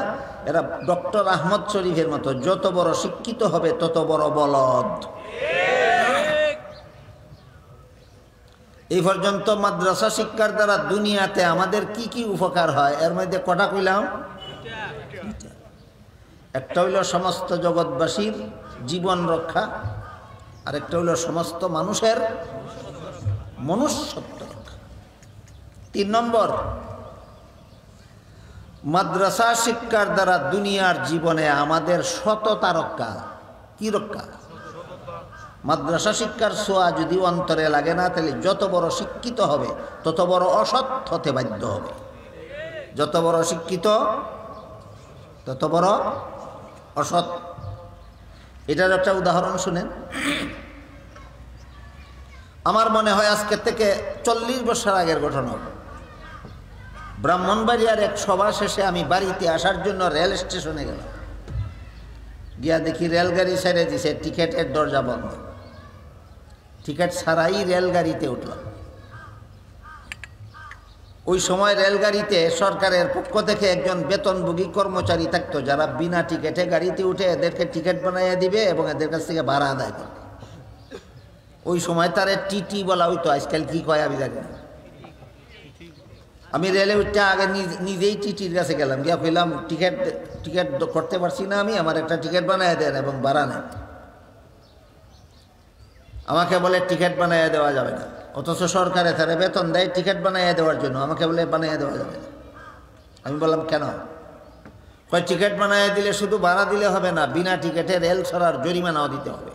এরা ডক্টর আহমদ শরীফের মতো যত বড় শিক্ষিত হবে তত বড় বলদ। এই পর্যন্ত মাদ্রাসা শিক্ষার দ্বারা দুনিয়াতে আমাদের কি কি উপকার হয় এর মধ্যে কটা কইলাম। একটা হইল সমস্ত জগৎবাসীর জীবন রক্ষা, আর একটা হইল সমস্ত মানুষের মনুষ্যত্ব রক্ষা। 3 নম্বর, মাদ্রাসা শিক্ষার দ্বারা দুনিয়ার জীবনে আমাদের সততা রক্ষা। কি রক্ষা? মাদ্রাসা শিক্ষার ছোঁয়া যদি অন্তরে লাগে না, তাহলে যত বড় শিক্ষিত হবে তত বড় অসৎ হতে বাধ্য হবে। যত বড় শিক্ষিত তত বড় অসৎ। এটার একটা উদাহরণ শুনেন। আমার মনে হয় আজকে থেকে 40 বছর আগের ঘটনা। ব্রাহ্মণবাড়িয়ার এক সভা শেষে আমি বাড়িতে আসার জন্য রেল স্টেশনে গেলাম। গিয়া দেখি রেলগাড়ি ছেড়ে দিছে, টিকেটের দরজা বন্ধ। টিকিট ছাড়াই রেলগাড়িতে উঠলাম। ওই সময় রেলগাড়িতে সরকারের পক্ষ থেকে একজন বেতনভোগী কর্মচারী থাকতো, যারা বিনা টিকেটে গাড়িতে উঠে এদেরকে টিকিট বানাইয়া দিবে এবং এদের কাছ থেকে ভাড়া আদায় করবে। ওই সময় তারে টিটি বলা হইতো, আজকাল কি কয় আমি জানি না। আমি রেলে উঠতে আগে নিজেই টিটির কাছে গেলাম, গিয়া কইলাম টিকিট করতে পারছি না আমি, আমার একটা টিকিট বানাইয়া দেন এবং ভাড়া নেন। আমাকে বলে টিকিট বানাইয়া দেওয়া যাবে না, অথচ সরকারে তারা বেতন দেয় টিকিট বানাইয়া দেওয়ার জন্য। আমাকে বলে বানাইয়া দেওয়া যাবে না। আমি বললাম কেন? কয় টিকিট বানাইয়া দিলে শুধু ভাড়া দিলে হবে না, বিনা টিকিটে রেল ছাড়ার জরিমানাও দিতে হবে।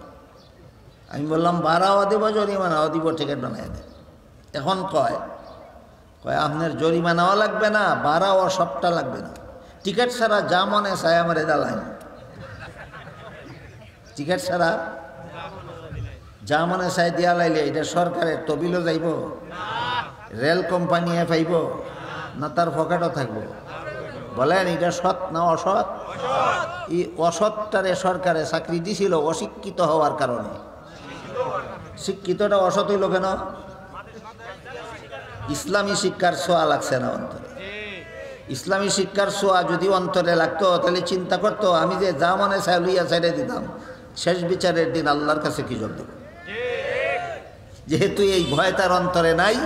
আমি বললাম ভাড়াও দেব, জরিমানাও দিব, টিকিট বানাইয়া দেন। এখন কয় আপনার জরিমানাও লাগবে না, ভাড়াও সবটা লাগবে না, টিকিট ছাড়া যা মনে চায় আমার এদা লাইন। টিকিট ছাড়া যা মনে চাই দিয়া লাইলে এটা সরকারের তবিলও যাইব, রেল কোম্পানিয়ে পাইব না তার পকেটও থাকবো? বলেন এটা সৎ না অসৎ? এই অসৎটারে সরকারে চাকরি দিছিল অশিক্ষিত হওয়ার কারণে। শিক্ষিতটা অসৎ হইল কেন? ইসলামী শিক্ষার ছোঁয়া লাগছে না অন্তরে। ইসলামী শিক্ষার ছোঁয়া যদি অন্তরে লাগতো, তাহলে চিন্তা করতো আমি যে যা মনে চাই লইয়া ছেড়ে দিতাম, শেষ বিচারের দিন আল্লাহর কাছে কি জবাব দেব? যেহেতু এই ভয় তার অন্তরে নাই,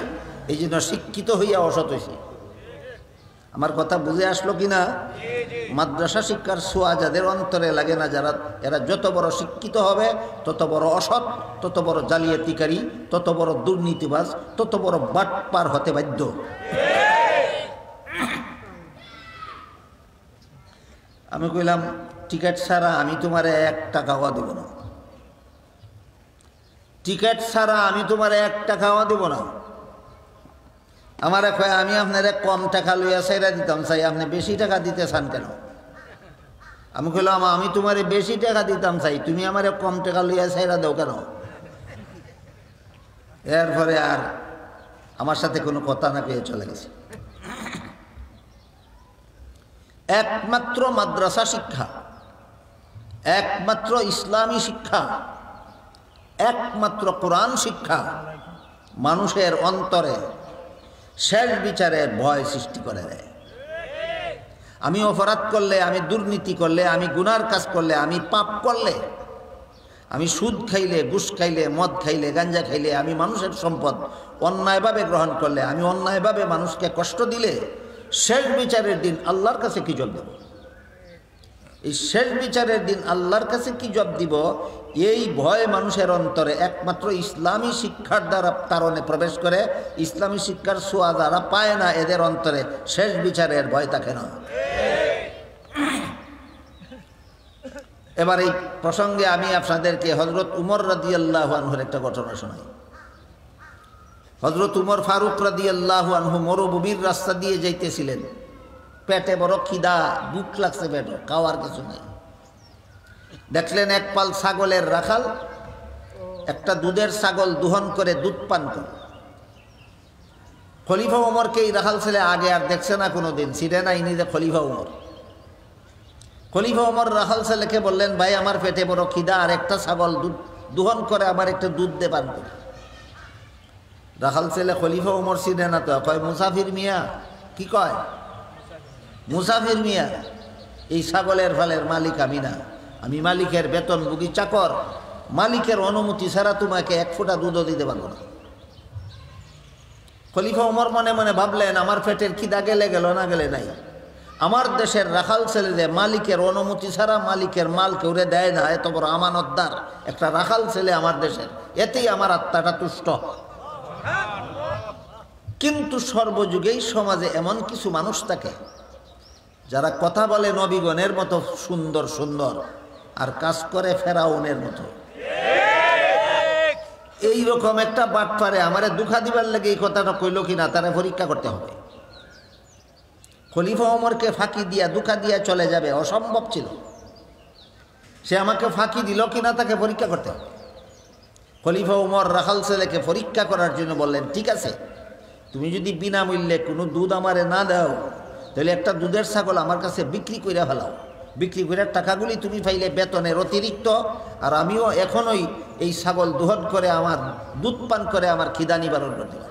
এই জন্য শিক্ষিত হইয়া অসৎ হয়েছে। আমার কথা বুঝে আসলো কিনা? মাদ্রাসা শিক্ষার ছোঁয়া যাদের অন্তরে লাগে না, যারা এরা যত বড় শিক্ষিত হবে তত বড় অসৎ, তত বড় জালিয়াতিকারী, তত বড় দুর্নীতিবাজ, তত বড় বাটপার হতে বাধ্য। আমি কইলাম টিকিট ছাড়া আমি তোমারে 1 টাকাও দেব না, টিকিট ছাড়া আমি তোমারে 1 টাকাও দেব না। আমার কয় আমি আপনার কম টাকা লইয়া সাইরা দিতাম, চাই আপনি বেশি টাকা দিতে চান কেন? আমি কইলাম আমি তোমারে বেশি টাকা দিতাম চাই, তুমি আমার কম টাকা লইয়া সাইরা দাও কেন? এরপরে আর আমার সাথে কোনো কথা না পেয়ে চলে গেছে। একমাত্র মাদ্রাসা শিক্ষা, একমাত্র ইসলামী শিক্ষা, একমাত্র কোরআন শিক্ষা মানুষের অন্তরে শেষ বিচারের ভয় সৃষ্টি করে দেয়। আমি অপরাধ করলে, আমি দুর্নীতি করলে, আমি গুনার কাজ করলে, আমি পাপ করলে, আমি সুদ খাইলে, ঘুষ খাইলে, মদ খাইলে, গাঞ্জা খাইলে, আমি মানুষের সম্পদ অন্যায়ভাবে গ্রহণ করলে, আমি অন্যায়ভাবে মানুষকে কষ্ট দিলে, শেষ বিচারের দিন আল্লাহর কাছে কি জবাব দেব? এই শেষ বিচারের দিন আল্লাহর কাছে কি জবাব দিব, এই ভয় মানুষের অন্তরে একমাত্র ইসলামী শিক্ষার দ্বারা কারণে প্রবেশ করে। ইসলামী শিক্ষার ছোঁয়া যারা পায় না, এদের অন্তরে শেষ বিচারের ভয় থাকে না। এবার এই প্রসঙ্গে আমি আপনাদেরকে হযরত উমর রাদিয়াল্লাহু আনহুর একটা ঘটনা শোনাই। হযরত উমর ফারুক রাদিয়াল্লাহু আনহু মরুভূমির রাস্তা দিয়ে যাইতেছিলেন। পেটে বড় খিদা, বুক লাগছে, পেটে খাওয়ার কিছু নাই। দেখলেন এক পাল ছাগলের রাখাল একটা দুধের ছাগল দোহন করে দুধ পান করে। খলিফা উমরকে এই রাখাল ছেলে আগে আর দেখছে না কোনোদিন, ছিঁড়ে নাই নিজে খলিফা উমর। খলিফা উমর রাখাল ছেলেকে বললেন, ভাই আমার পেটে বড় খিদা, আর একটা ছাগল দুধ দোহন করে আমার একটা দুধ দে পান করে। রাখাল ছেলে খলিফা উমর ছিঁড়ে না, তো কয় মুসাফির মিয়া। কি কয়? মুসাফির মিয়া, এই ছাগলের ফালের মালিক আমি না, আমি মালিকের বেতনভোগী চাকর। মালিকের অনুমতি ছাড়া তোমাকে 1 ফোঁটা দুধও দিতে পারবো না। খলিফা ওমর মনে মনে ভাবলেন, আমার পেটের খিদা গেলে গেল না গেলে নাই। আমার দেশের রাখাল ছেলেদের মালিকের অনুমতি ছাড়া মালিকের মাল কেউ দেয় না, এত বড় আমানতদার একটা রাখাল ছেলে আমার দেশের, এতেই আমার আত্মাটা তুষ্ট। কিন্তু সর্বযুগেই সমাজে এমন কিছু মানুষ থাকে যারা কথা বলে নবীগণের মতো সুন্দর সুন্দর, আর কাজ করে ফেরাউনের মতো। এইরকম একটা বাটপারে আমারে দুঃখা দিবার লাগে এই কথাটা কইল কিনা তারা পরীক্ষা করতে হবে। খলিফা ওমরকে ফাঁকি দিয়া দুঃখা দিয়া চলে যাবে অসম্ভব ছিল, সে আমাকে ফাঁকি দিল কিনা তাকে পরীক্ষা করতে হবে। খলিফা ওমর রাখাল ছেলেকে পরীক্ষা করার জন্য বললেন, ঠিক আছে, তুমি যদি বিনামূল্যে কোনো দুধ আমারে না দাও, তাহলে একটা দুধের ছাগল আমার কাছে বিক্রি করে ফেলাও। বিক্রি করে টাকাগুলি তুমি পাইলে বেতনের অতিরিক্ত, আর আমিও এখনই এই ছাগল দোহন করে আমার দুধ পান করে আমার খিদা নিবারণ করতে পারি।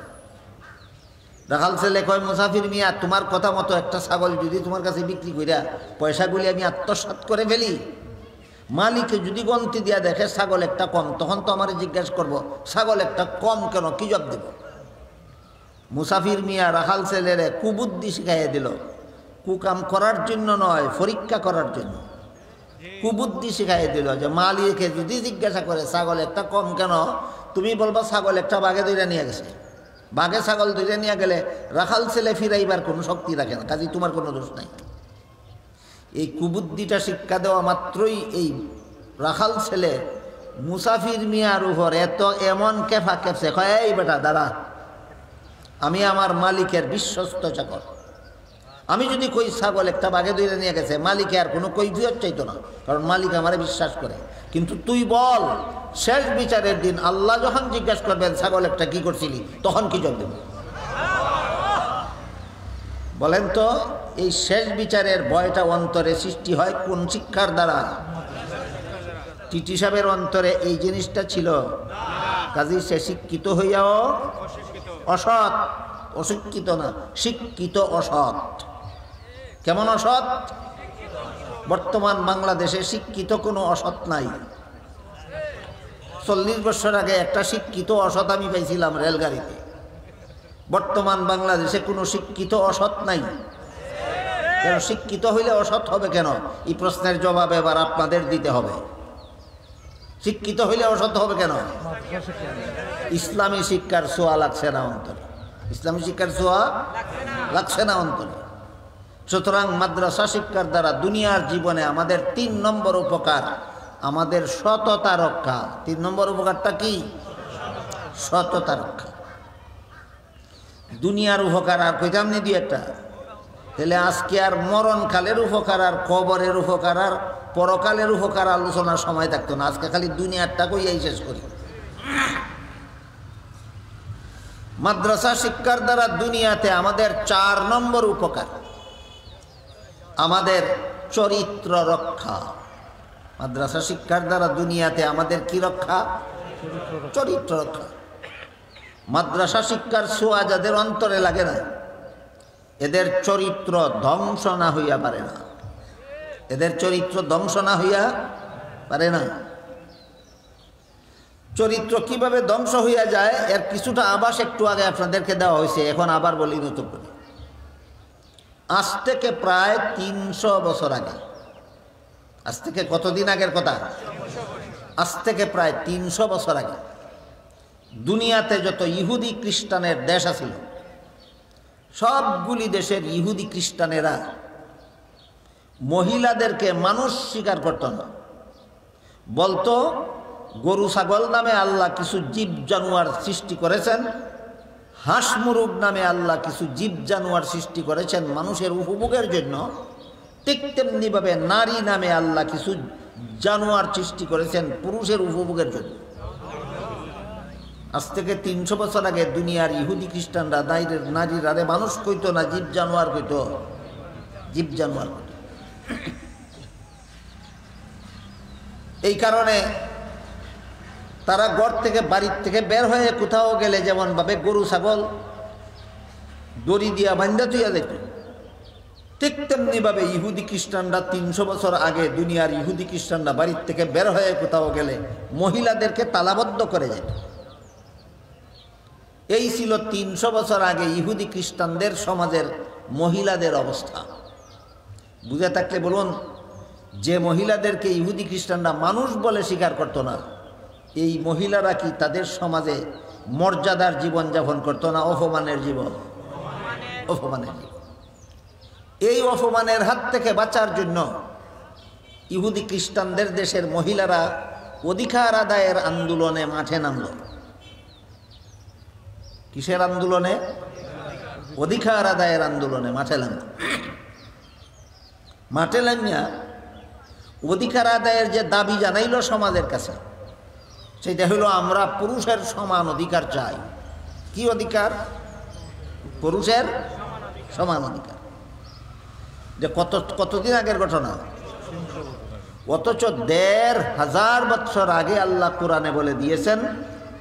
রাখাল ছেলে কয়, মুসাফির মিয়া, তোমার কথা মতো একটা ছাগল যদি তোমার কাছে বিক্রি করিয়া পয়সাগুলি আমি আত্মসাৎ করে ফেলি, মালিকে যদি গন্তি দিয়া দেখে ছাগল একটা কম, তখন তো আমার জিজ্ঞাসা করবো ছাগল একটা কম কেন, কি জব দেব? মুসাফির মিয়া রাখাল ছেলেরে কুবুদ্ধি শিখাইয়া দিল, কুকাম করার জন্য নয়, পরীক্ষা করার জন্য কুবুদ্ধি শিখাইয়া দিল যে মালিকে যদি জিজ্ঞাসা করে ছাগল একটা কম কেন, তুমি বলবা ছাগল একটা বাঘে ধরে নিয়ে গেছে। বাঘে ছাগল ধরে নিয়ে গেলে রাখাল ছেলে ফিরাইবার কোনো শক্তি রাখে না, কাজে তোমার কোনো দোষ নাই। এই কুবুদ্ধিটা শিক্ষা দেওয়া মাত্রই এই রাখাল ছেলে মুসাফির মিয়ার উপর এমন কেফা কেফছে, কয়, এই বেটা দাদা, আমি আমার মালিকের বিশ্বস্ত চাকর, আমি যদি কই ছাগল একটা বাঘে ধরে নিয়ে গেছে, মালিকে আর কোনো কৈফিয়ত চাইতো না, কারণ মালিক আমারে বিশ্বাস করে। কিন্তু তুই বল, শেষ বিচারের দিন আল্লাহ যখন জিজ্ঞাসা করবেন ছাগল একটা কি করছিলি, তখন কি জবাব দেব? বলেন তো, এই শেষ বিচারের ভয়টা অন্তরে সৃষ্টি হয় কোন শিক্ষার দ্বারা? টিটি সাহেবের অন্তরে এই জিনিসটা ছিল, কাজী সে শিক্ষিত হইয়াও অসৎ, অশিক্ষিত না, শিক্ষিত অসৎ। কেমন অসৎ? বর্তমান বাংলাদেশে শিক্ষিত কোনো অসৎ নাই। 40 বছর আগে একটা শিক্ষিত অসৎ আমি পাইছিলাম রেলগাড়িতে। বর্তমান বাংলাদেশে কোনো শিক্ষিত অসৎ নাই। কেন শিক্ষিত হইলে অসৎ হবে কেন? এই প্রশ্নের জবাব এবার আপনাদের দিতে হবে। শিক্ষিত হইলে অসৎ হবে কেন? ইসলামী শিক্ষার ছোঁয়া লাগছে না অন্তরে, ইসলামী শিক্ষার ছোঁয়া লাগছে না অন্তরে। সুতরাং মাদ্রাসা শিক্ষার দ্বারা দুনিয়ার জীবনে আমাদের 3 নম্বর উপকার, আমাদের সততা রক্ষা। 3 নম্বর উপকারটা কি? সততা রক্ষা। দুনিয়ার উপকার আর কইতাম নি দুই একটা, তাহলে আজকে আর মরণকালের উপকার আর কবরের উপকার আর পরকালের উপকার আলোচনার সময় থাকতো না। আজকে খালি দুনিয়ারটা কইয়াই শেষ করি। মাদ্রাসা শিক্ষার দ্বারা দুনিয়াতে আমাদের 4 নম্বর উপকার, আমাদের চরিত্র রক্ষা। মাদ্রাসা শিক্ষার দ্বারা দুনিয়াতে আমাদের কি রক্ষা? চরিত্র রক্ষা। মাদ্রাসা শিক্ষার ছোঁয়া যাদের অন্তরে লাগে না, এদের চরিত্র ধ্বংস না হইয়া পারে না, এদের চরিত্র ধ্বংস না হইয়া পারে না। চরিত্র কিভাবে ধ্বংস হইয়া যায় এর কিছুটা আভাস একটু আগে আপনাদেরকে দেওয়া হয়েছে, এখন আবার বলি নতুন করে। আজ থেকে প্রায় 300 বছর আগে, আজ থেকে কতদিন আগের কথা? আজ থেকে প্রায় 300 বছর আগে দুনিয়াতে যত ইহুদি খ্রিস্টানের দেশ আছিল, সবগুলি দেশের ইহুদি খ্রিস্টানেরা মহিলাদেরকে মানুষ স্বীকার করত না। বলতো গরু ছাগল নামে আল্লাহ কিছু জীব জানোয়ার সৃষ্টি করেছেন, হাঁস মুরগ নামে আল্লাহ কিছু জীব জানোয়ার সৃষ্টি করেছেন মানুষের উপভোগের জন্য, ঠিক তেমনিভাবে নারী নামে আল্লাহ কিছু জানোয়ার সৃষ্টি করেছেন পুরুষের উপভোগের জন্য। আজ থেকে 300 বছর আগে দুনিয়ার ইহুদি খ্রিস্টানরা নারীর আরে মানুষ কইতো না, জীব জানোয়ার কইতো, জীব জানোয়ার কইতো। এই কারণে তারা ঘর থেকে বাড়ির থেকে বের হয়ে কোথাও গেলে যেমন ভাবে গরু ছাগল দড়ি দিয়া বান্ধা তুইয়া যেত, ঠিক তেমনি ভাবে ইহুদি খ্রিস্টানরা 300 বছর আগে দুনিয়ার ইহুদি খ্রিস্টানরা বাড়ির থেকে বের হয়ে কোথাও গেলে মহিলাদেরকে তালাবদ্ধ করে যেত। এই ছিল 300 বছর আগে ইহুদি খ্রিস্টানদের সমাজের মহিলাদের অবস্থা। বুঝে থাকলে বলুন, যে মহিলাদেরকে ইহুদি খ্রিস্টানরা মানুষ বলে স্বীকার করত না, এই মহিলারা কি তাদের সমাজে মর্যাদার জীবন যাপন করতো না অপমানের জীবন? অপমানের জীবন। এই অপমানের হাত থেকে বাঁচার জন্য ইহুদি খ্রিস্টানদের দেশের মহিলারা অধিকার আদায়ের আন্দোলনে মাঠে নামল। কিসের আন্দোলনে? অধিকার আদায়ের আন্দোলনে মাঠে নামল। মাঠে নামিয়া অধিকার আদায়ের যে দাবি জানাইল সমাজের কাছে, সেটা হলো আমরা পুরুষের সমান অধিকার চাই। কি অধিকার? পুরুষের সমান অধিকার। যে কতদিন আগের ঘটনা, অথচ ১৫০০ বছর আগে আল্লাহ কোরআনে বলে দিয়েছেন,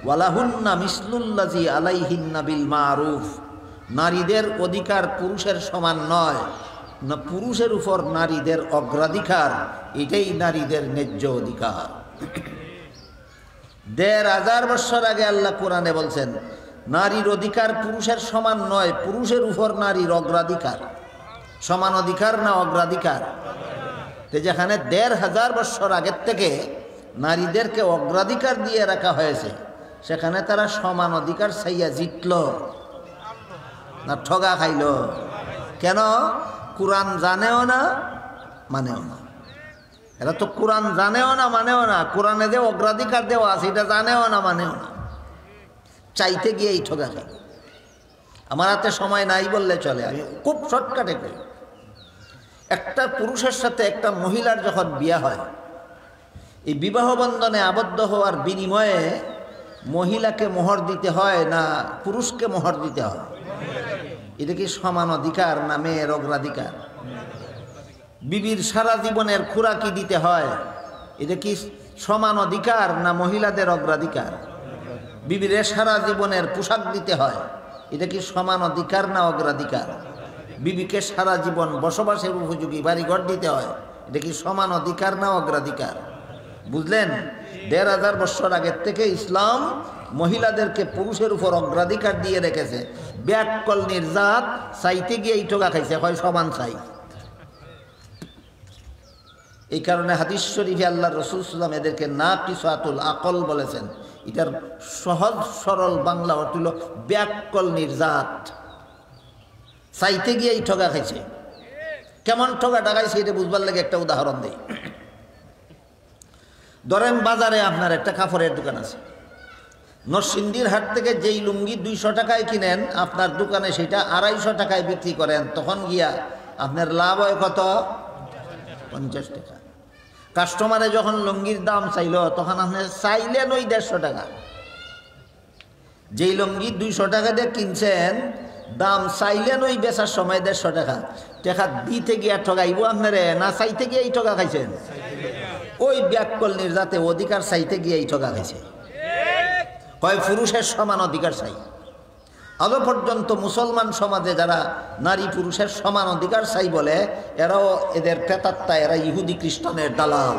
ওয়ালাহুন্না মিসলুল্লাযী আলাইহিন্না বিল মারুফ, নারীদের অধিকার পুরুষের সমান নয়, না পুরুষের উপর নারীদের অগ্রাধিকার, এটাই নারীদের ন্যায্য অধিকার। ১৫০০ বছর আগে আল্লাহ কোরআনে বলছেন নারীর অধিকার পুরুষের সমান নয়, পুরুষের উপর নারীর অগ্রাধিকার। সমান অধিকার না অগ্রাধিকার? তো যেখানে ১৫০০ বছর আগের থেকে নারীদেরকে অগ্রাধিকার দিয়ে রাখা হয়েছে, সেখানে তারা সমান অধিকার চাইয়া জিতল না ঠগা খাইল? কেন? কোরআন জানেও না, মানেও না। এরা তো কোরআন জানেও না, মানেও না। কোরআনে যে অগ্রাধিকার দেওয়া আছে এটা জানেও না, মানেও না। চাইতে গিয়ে এই ঠগা খাই। আমার হাতে সময় নাই বললে চলে, আমি খুব শর্টকাটে করি। একটা পুরুষের সাথে একটা মহিলার যখন বিয়ে হয়, এই বিবাহ বন্ধনে আবদ্ধ হওয়ার বিনিময়ে মহিলাকে মোহর দিতে হয় না পুরুষকে মোহর দিতে হয়? এটা কি সমান অধিকার না মেয়ের অগ্রাধিকার? বিবির সারা জীবনের খোরাকি দিতে হয়, এটা কি সমান অধিকার না মহিলাদের অগ্রাধিকার? বিবির সারা জীবনের পোশাক দিতে হয়, এটা কি সমান অধিকার না অগ্রাধিকার? বিবিকে সারা জীবন বসবাসের উপযোগী বাড়িঘর দিতে হয়, এটা কি সমান অধিকার না অগ্রাধিকার? বুঝলেন? ১৫০০ বছর আগের থেকে ইসলাম মহিলাদেরকে পুরুষের উপর অগ্রাধিকার দিয়ে রেখেছে। ব্যাককল নির্যাত চাইতে গিয়ে এই টোকা খাইছে, হয় সমান চাই। এই কারণে হাদিস শরীফে আল্লাহ রাসূল সাল্লাল্লাহু আলাইহি ওয়াসাল্লাম এদেরকে নাকিসাতুল আকল বলেছেন। এটার সহজ সরল বাংলা অর্থ হলো ব্যাককল নির্যাত। চাইতে গিয়ে এই ঠগা খাইছে। কেমন ঠগা ডাকাইছে এটা বুঝবার লাগে একটা উদাহরণ দেই। ধরেন বাজারে আপনার একটা কাপড়ের দোকান আছে, নরসিংদীর হাট থেকে যেই লুঙ্গি 200 টাকায় কিনেন, আপনার দোকানে সেটা 250 টাকায় বিক্রি করেন, তখন গিয়া আপনার লাভ হয় কত? 50 টাকা। কাস্টমারে যখন লুঙ্গির দাম চাইল, তখন আপনি চাইলেন ওই 150 টাকা। যেই লুঙ্গি 200 টাকা দিয়ে কিনছেন, দাম চাইলেন ওই বেচার সময় 150 টাকা। টাকা দিতে গিয়া ঠগাইব আপনারে না চাইতে গিয়ে এই ঠগা খাইছেন? ওই ব্যাককল নির্যাতে অধিকার চাইতে গিয়ে এই ঠগা খাইছে। কয় পুরুষের সমান অধিকার চাই। আজও পর্যন্ত মুসলমান সমাজে যারা নারী পুরুষের সমান অধিকার চাই বলে, এরাও এদের প্রেতাত্মা, এরা ইহুদি খ্রিস্টানের দালাল।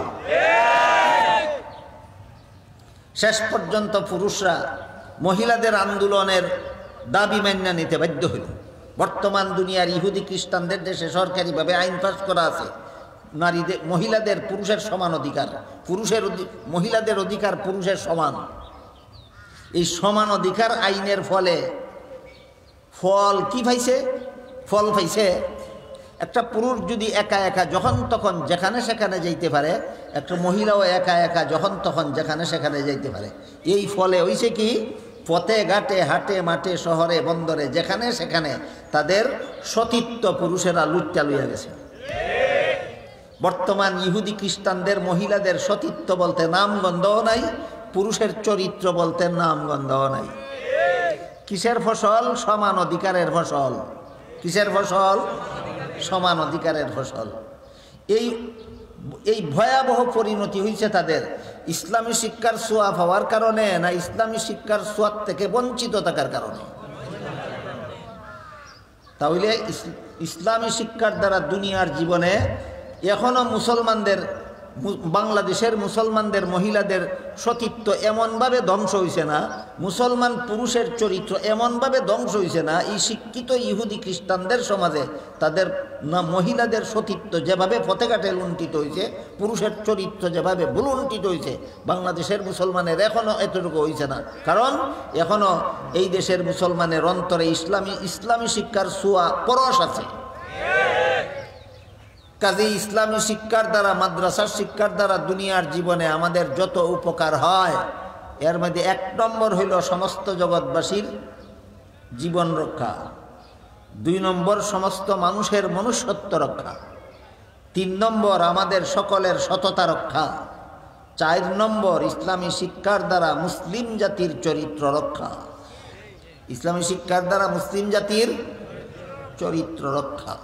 শেষ পর্যন্ত পুরুষরা মহিলাদের আন্দোলনের দাবি মান্য নিতে বাধ্য হইল। বর্তমান দুনিয়ার ইহুদি খ্রিস্টানদের দেশে সরকারিভাবে আইন পাস করা আছে, নারীদের মহিলাদের পুরুষের সমান অধিকার, মহিলাদের অধিকার পুরুষের সমান। এই সমান অধিকার আইনের ফলে ফল কি পাইছে? ফল পাইছে একটা পুরুষ যদি একা একা যখন তখন যেখানে সেখানে যাইতে পারে, একটা মহিলাও একা একা যখন তখন যেখানে সেখানে যাইতে পারে। এই ফলে হইছে কি, পথে ঘাটে হাটে মাঠে শহরে বন্দরে যেখানে সেখানে তাদের সতীত্ব পুরুষেরা লুটটা লইয়া গেছে। বর্তমান ইহুদি খ্রিস্টানদের মহিলাদের সতীত্ব বলতে নামগন্ধও নাই, পুরুষের চরিত্র বলতে নামগন্ধও নাই। কিসের ফসল? সমান অধিকারের ফসল। কিসের ফসল? সমান অধিকারের ফসল। এই ভয়াবহ পরিণতি হয়েছে তাদের ইসলামী শিক্ষার ছোঁয়া পাওয়ার কারণে না ইসলামী শিক্ষার ছোঁয়ার থেকে বঞ্চিত থাকার কারণে? তাহলে ইসলামী শিক্ষার দ্বারা দুনিয়ার জীবনে এখনো মুসলমানদের বাংলাদেশের মুসলমানদের মহিলাদের সতীত্ব এমনভাবে ধ্বংস হয়েছে না, মুসলমান পুরুষের চরিত্র এমনভাবে ধ্বংস হয়েছে না, এই শিক্ষিত ইহুদি খ্রিস্টানদের সমাজে তাদের মহিলাদের সতীত্ব যেভাবে পথেঘাটে লুণ্ঠিত হয়েছে, পুরুষের চরিত্র যেভাবে ভুলুণ্ঠিত হয়েছে, বাংলাদেশের মুসলমানের এখনও এতটুকু হয়েছে না। কারণ এখনও এই দেশের মুসলমানের অন্তরে ইসলামী শিক্ষার ছোঁয়া পরশ আছে। কাজে ইসলামী শিক্ষার দ্বারা, মাদ্রাসার শিক্ষার দ্বারা দুনিয়ার জীবনে আমাদের যত উপকার হয়, এর মধ্যে 1 নম্বর হইল সমস্ত জগৎবাসীর জীবন রক্ষা, 2 নম্বর সমস্ত মানুষের মনুষ্যত্ব রক্ষা, 3 নম্বর আমাদের সকলের সততা রক্ষা, 4 নম্বর ইসলামী শিক্ষার দ্বারা মুসলিম জাতির চরিত্র রক্ষা। ইসলামী শিক্ষার দ্বারা মুসলিম জাতির চরিত্র রক্ষা।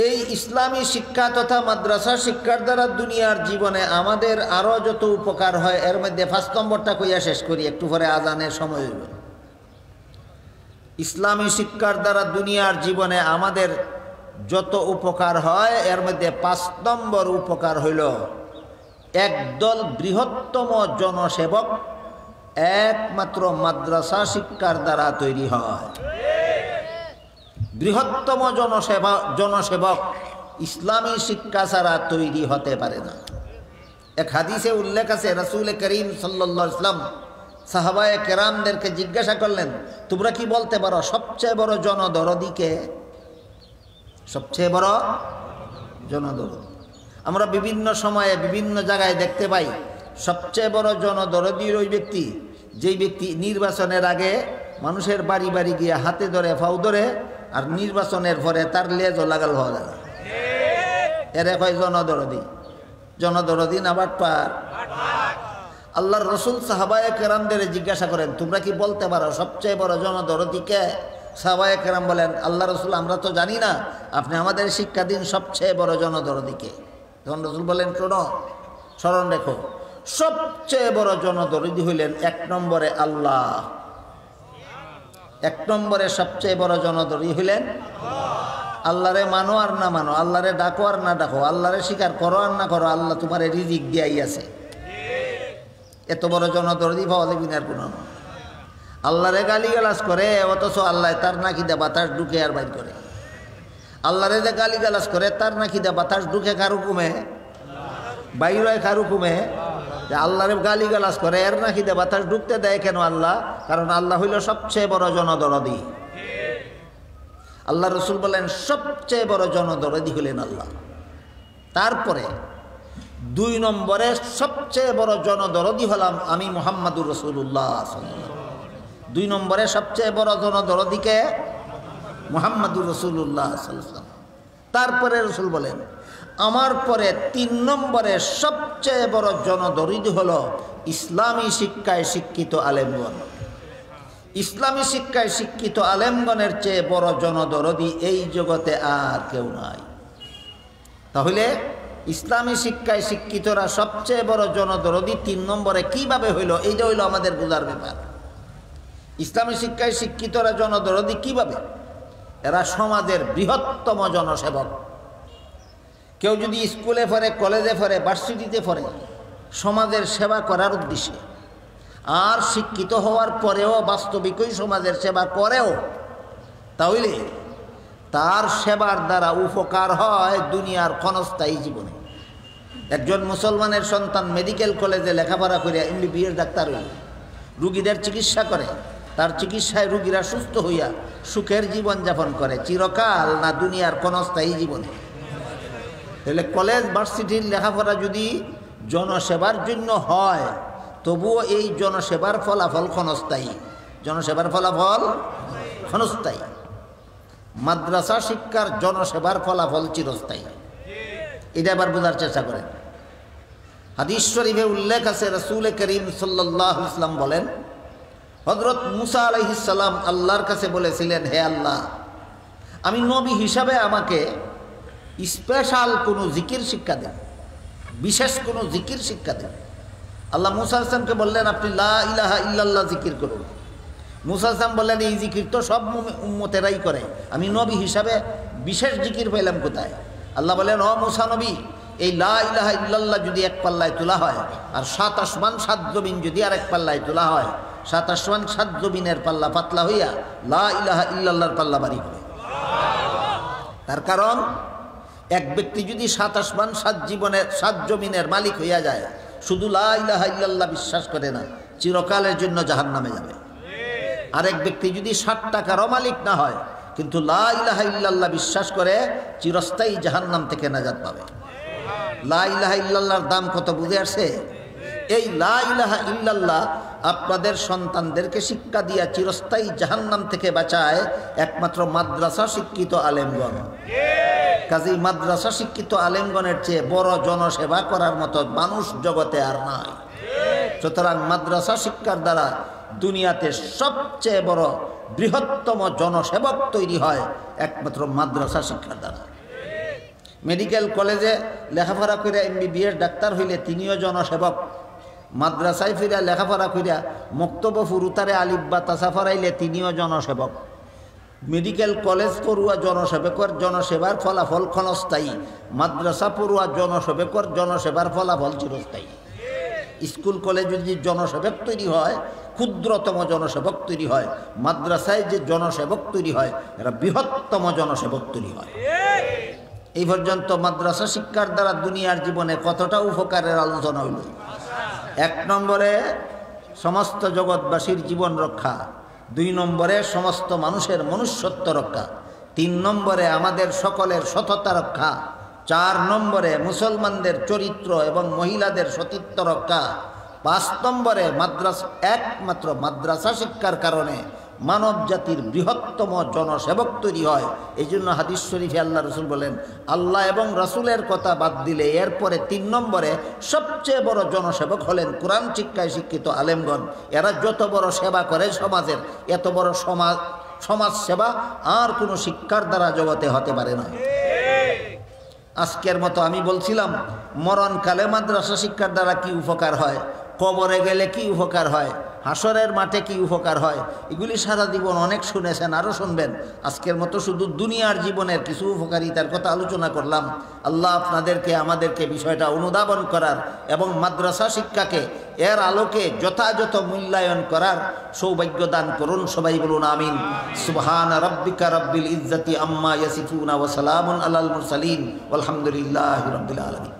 এই ইসলামী শিক্ষা তথা মাদ্রাসা শিক্ষার দ্বারা দুনিয়ার জীবনে আমাদের আরও যত উপকার হয়, এর মধ্যে 5 নম্বরটা কইয়া শেষ করি, একটু পরে আজানের সময় হইল। ইসলামী শিক্ষার দ্বারা দুনিয়ার জীবনে আমাদের যত উপকার হয়, এর মধ্যে 5 নম্বর উপকার হইল একদল বৃহত্তম জনসেবক একমাত্র মাদ্রাসা শিক্ষার দ্বারা তৈরি হয়। বৃহত্তম জনসেবক ইসলামী শিক্ষা ছাড়া তৈরি হতে পারে না। এক হাদিসে উল্লেখ আছে, রাসূল করিম সাল্লাল্লাহু আলাইহি ওয়াসাল্লাম সাহাবায়ে কেরামদেরকে জিজ্ঞাসা করলেন, তোমরা কি বলতে পারো সবচেয়ে বড় জনদরদি কে? সবচেয়ে বড় জনদরদি আমরা বিভিন্ন সময়ে বিভিন্ন জায়গায় দেখতে পাই। সবচেয়ে বড় জনদরদি ওই ব্যক্তি, যেই ব্যক্তি নির্বাচনের আগে মানুষের বাড়ি বাড়ি গিয়ে হাতে ধরে ফাউ ধরে, আর নির্বাচনের পরে তার লেজও লাগাল হওয়া যায়। এর কয় জনদরদি। জনদরদি না বাটপার? আল্লাহর রসুল সাহাবায়ে কেরামদের জিজ্ঞাসা করেন, তোমরা কি বলতে পারো সবচেয়ে বড় জনদরদি কে? সাহাবায়ে কেরাম বলেন, আল্লাহ রসুল আমরা তো জানি না, আপনি আমাদের শিক্ষা দিন সবচেয়ে বড় জনদরদি কে। তখন রসুল বলেন, শোনো, স্মরণ রেখো, সবচেয়ে বড় জনদরদি হইলেন 1 নম্বরে আল্লাহ। 1 নম্বরে সবচেয়ে বড় জনদরদি হইলেন আল্লাহরে মানো আর না মানো, আল্লাহরে ডাকো আর না ডাকো, আল্লাহরে স্বীকার করো আর না করো, আল্লাহ তোমার রিজিক দিয়াই আছে। এত বড় জনদরদি পাওয়া যাবে না আর কোনো। আল্লাহরে গালিগালাজ করে অথচ আল্লাহ তার নাকিদা বাতাস ঢুকে আর বাইর করে। আল্লাহরে যে গালিগালাজ করে তার নাকিদা বাতাস ঢুকে কার হুকুমে? বাইর হয় কার হুকুমে? যে আল্লাহরে গালিগালাজ করে এর নাকিদা বাতাস ঢুকতে দেয় কেন আল্লাহ? কারণ আল্লাহ হইল সবচেয়ে বড় জনদরদি। আল্লাহ রসুল বলেন সবচেয়ে বড় জনদরদি হলেন আল্লাহ। তারপরে 2 নম্বরে সবচেয়ে বড় জনদরদি হলাম আমি মুহাম্মাদুর রাসূলুল্লাহ সাল্লাল্লাহু আলাইহি ওয়াসাল্লাম। 2 নম্বরে সবচেয়ে বড় জনদরদিকে মুহাম্মাদুর রাসূলুল্লাহ সাল্লাল্লাহু আলাইহি ওয়াসাল্লাম। তারপরে রসুল বলেন আমার পরে 3 নম্বরে সবচেয়ে বড় জনদরদি হলো ইসলামী শিক্ষায় শিক্ষিত আলেমগণ। ইসলামী শিক্ষায় শিক্ষিত আলেমগণের চেয়ে বড় জনদরদি এই জগতে আর কেউ নাই। তাহলে ইসলামী শিক্ষায় শিক্ষিতরা সবচেয়ে বড় জনদরদি 3 নম্বরে কিভাবে হইল, এইটা হইল আমাদের বোঝার ব্যাপার। ইসলামী শিক্ষায় শিক্ষিতরা জনদরদি কিভাবে? এরা সমাজের বৃহত্তম জনসেবক। কেউ যদি স্কুলে পড়ে, কলেজে পড়ে, ভার্সিটিতে পড়ে সমাজের সেবা করার উদ্দেশ্যে, আর শিক্ষিত হওয়ার পরেও বাস্তবিকই সমাজের সেবা করেও, তাহলে তার সেবার দ্বারা উপকার হয় দুনিয়ার ক্ষণস্থায়ী জীবনে। একজন মুসলমানের সন্তান মেডিকেল কলেজে লেখাপড়া করে MBBS ডাক্তার হইল, রুগীদের চিকিৎসা করে, তার চিকিৎসায় রুগীরা সুস্থ হইয়া সুখের জীবনযাপন করে চিরকাল না দুনিয়ার ক্ষণস্থায়ী জীবনে। তাহলে কলেজ ভার্সিটির লেখাপড়া যদি জনসেবার জন্য হয়, তবুও এই জনসেবার ফলাফল ক্ষণস্থায়ী। জনসেবার ফলাফল ক্ষণস্থায়ী। মাদ্রাসা শিক্ষার জনসেবার ফলাফল চিরস্থায়ী। এটা আবার বোঝার চেষ্টা করেন। হাদিস শরীফে উল্লেখ আছে, রাসূল করিম সাল্লাল্লাহু আলাইহি ওয়াসাল্লাম বলেন, হযরত মুসা আলাইহিস সালাম আল্লাহর কাছে বলেছিলেন, হে আল্লাহ, আমি নবী হিসাবে আমাকে স্পেশাল কোনো জিকির শিক্ষা দেন, বিশেষ কোনো জিকির শিক্ষা দেন। আল্লাহ মুসা আসলামকে বললেন, আপনি লা ইলাহা ইল্লাল্লাহ জিকির করুন। মুসা আসলাম বললেন, এই জিকির তো সব উম্মতেরাই করে, আমি নবী হিসাবে বিশেষ জিকির পেলাম কোথায়? আল্লাহ বলেন, ও মুসা নবী, এই লা ইলাহা ইল্লাল্লাহ যদি এক পাল্লায় তোলা হয়, আর 7 আসমান 7 জমিন যদি আরেক পাল্লায় তোলা হয়, 7 আসমান 7 জমিনের পাল্লা পাতলা হইয়া লা ইলাহা ইল্লাল্লাহর পাল্লা বাড়ি হবে। তার কারণ এক ব্যক্তি যদি 7 আসমান 7 জমিনের মালিক হইয়া যায়, শুধু লা ইলাহা ইল্লাল্লাহ বিশ্বাস করে না, চিরকালের জন্য জাহান্নামে যাবে। আরেক ব্যক্তি যদি 60 টাকারও মালিক না হয়, কিন্তু লা ইলাহা ইল্লাল্লাহ বিশ্বাস করে, চিরস্থায়ী জাহান্নাম থেকে নাজাত পাবে। লা ইলাহা ইল্লাল্লাহর দাম কত বুঝে আসে? এই লা ইলাহা ইল্লাল্লাহ আপনাদের সন্তানদেরকে শিক্ষা দিয়া চিরস্থায়ী জাহান্নাম থেকে বাঁচায় একমাত্র মাদ্রাসা শিক্ষিত আলেমগণ। কাজেই মাদ্রাসা শিক্ষিত আলেমগণের চেয়ে বড় জনসেবা করার মতো মানুষ জগতে আর নাই। সুতরাং মাদ্রাসা শিক্ষার দ্বারা দুনিয়াতে সবচেয়ে বড় বৃহত্তম জনসেবক তৈরি হয় একমাত্র মাদ্রাসা শিক্ষার দ্বারা। মেডিকেল কলেজে লেখাপড়া করে MBBS ডাক্তার হইলে তিনিও জনসেবক। মাদ্রাসায় ফিরা লেখাপড়া করিয়া মক্তব ফুরুতারে আলিফ বা তাসা ফরাইলে তিনিও জনসেবক। মেডিকেল কলেজ পড়ুয়া জনসেবকর জনসেবার ফলাফল ক্ষণস্থায়ী, মাদ্রাসা পড়ুয়া জনসেবকর জনসেবার ফলাফল চিরস্থায়ী। স্কুল কলেজে যদি জনসেবক তৈরি হয়, ক্ষুদ্রতম জনসেবক তৈরি হয়, মাদ্রাসায় যে জনসেবক তৈরি হয়, এরা বৃহত্তম জনসেবক তৈরি হয়। এই পর্যন্ত মাদ্রাসা শিক্ষার দ্বারা দুনিয়ার জীবনে কতটা উপকারের আলোচনা হইল। 1 নম্বরে সমস্ত জগৎবাসীর জীবন রক্ষা, 2 নম্বরে সমস্ত মানুষের মনুষ্যত্ব রক্ষা, 3 নম্বরে আমাদের সকলের সততা রক্ষা, 4 নম্বরে মুসলমানদের চরিত্র এবং মহিলাদের সতীত্ব রক্ষা, 5 নম্বরে একমাত্র মাদ্রাসা শিক্ষার কারণে মানব জাতির বৃহত্তম জনসেবক তৈরি হয়। এই জন্য হাদিস শরীফে আল্লাহ রসুল বলেন, আল্লাহ এবং রসুলের কথা বাদ দিলে এরপরে 3 নম্বরে সবচেয়ে বড় জনসেবক হলেন কোরআন শিক্ষায় শিক্ষিত আলেমগণ। এরা যত বড় সেবা করে সমাজের, এত বড় সমাজ সেবা আর কোনো শিক্ষার দ্বারা জগতে হতে পারে না। আজকের মতো আমি বলছিলাম মরণকালে মাদ্রাসা শিক্ষার দ্বারা কি উপকার হয়, কবরে গেলে কি উপকার হয়, হাসরের মাঠে কি উপকার হয়, এগুলি সারা জীবন অনেক শুনেছেন, আরও শুনবেন। আজকের মতো শুধু দুনিয়ার জীবনের কিছু উপকারিতার কথা আলোচনা করলাম। আল্লাহ আপনাদেরকে আমাদেরকে বিষয়টা অনুধাবন করার এবং মাদ্রাসা শিক্ষাকে এর আলোকে যথাযথ মূল্যায়ন করার সৌভাগ্য দান করুন। সবাই বলুন আমিন। সুবহান রাব্বিকা রাব্বিল ইজ্জাতি আম্মা ইয়াসিফুনা ওয়া সালামুন আলাল মুরসালিন ওয়ালহামদুলিল্লাহি রাব্বিল আলামিন।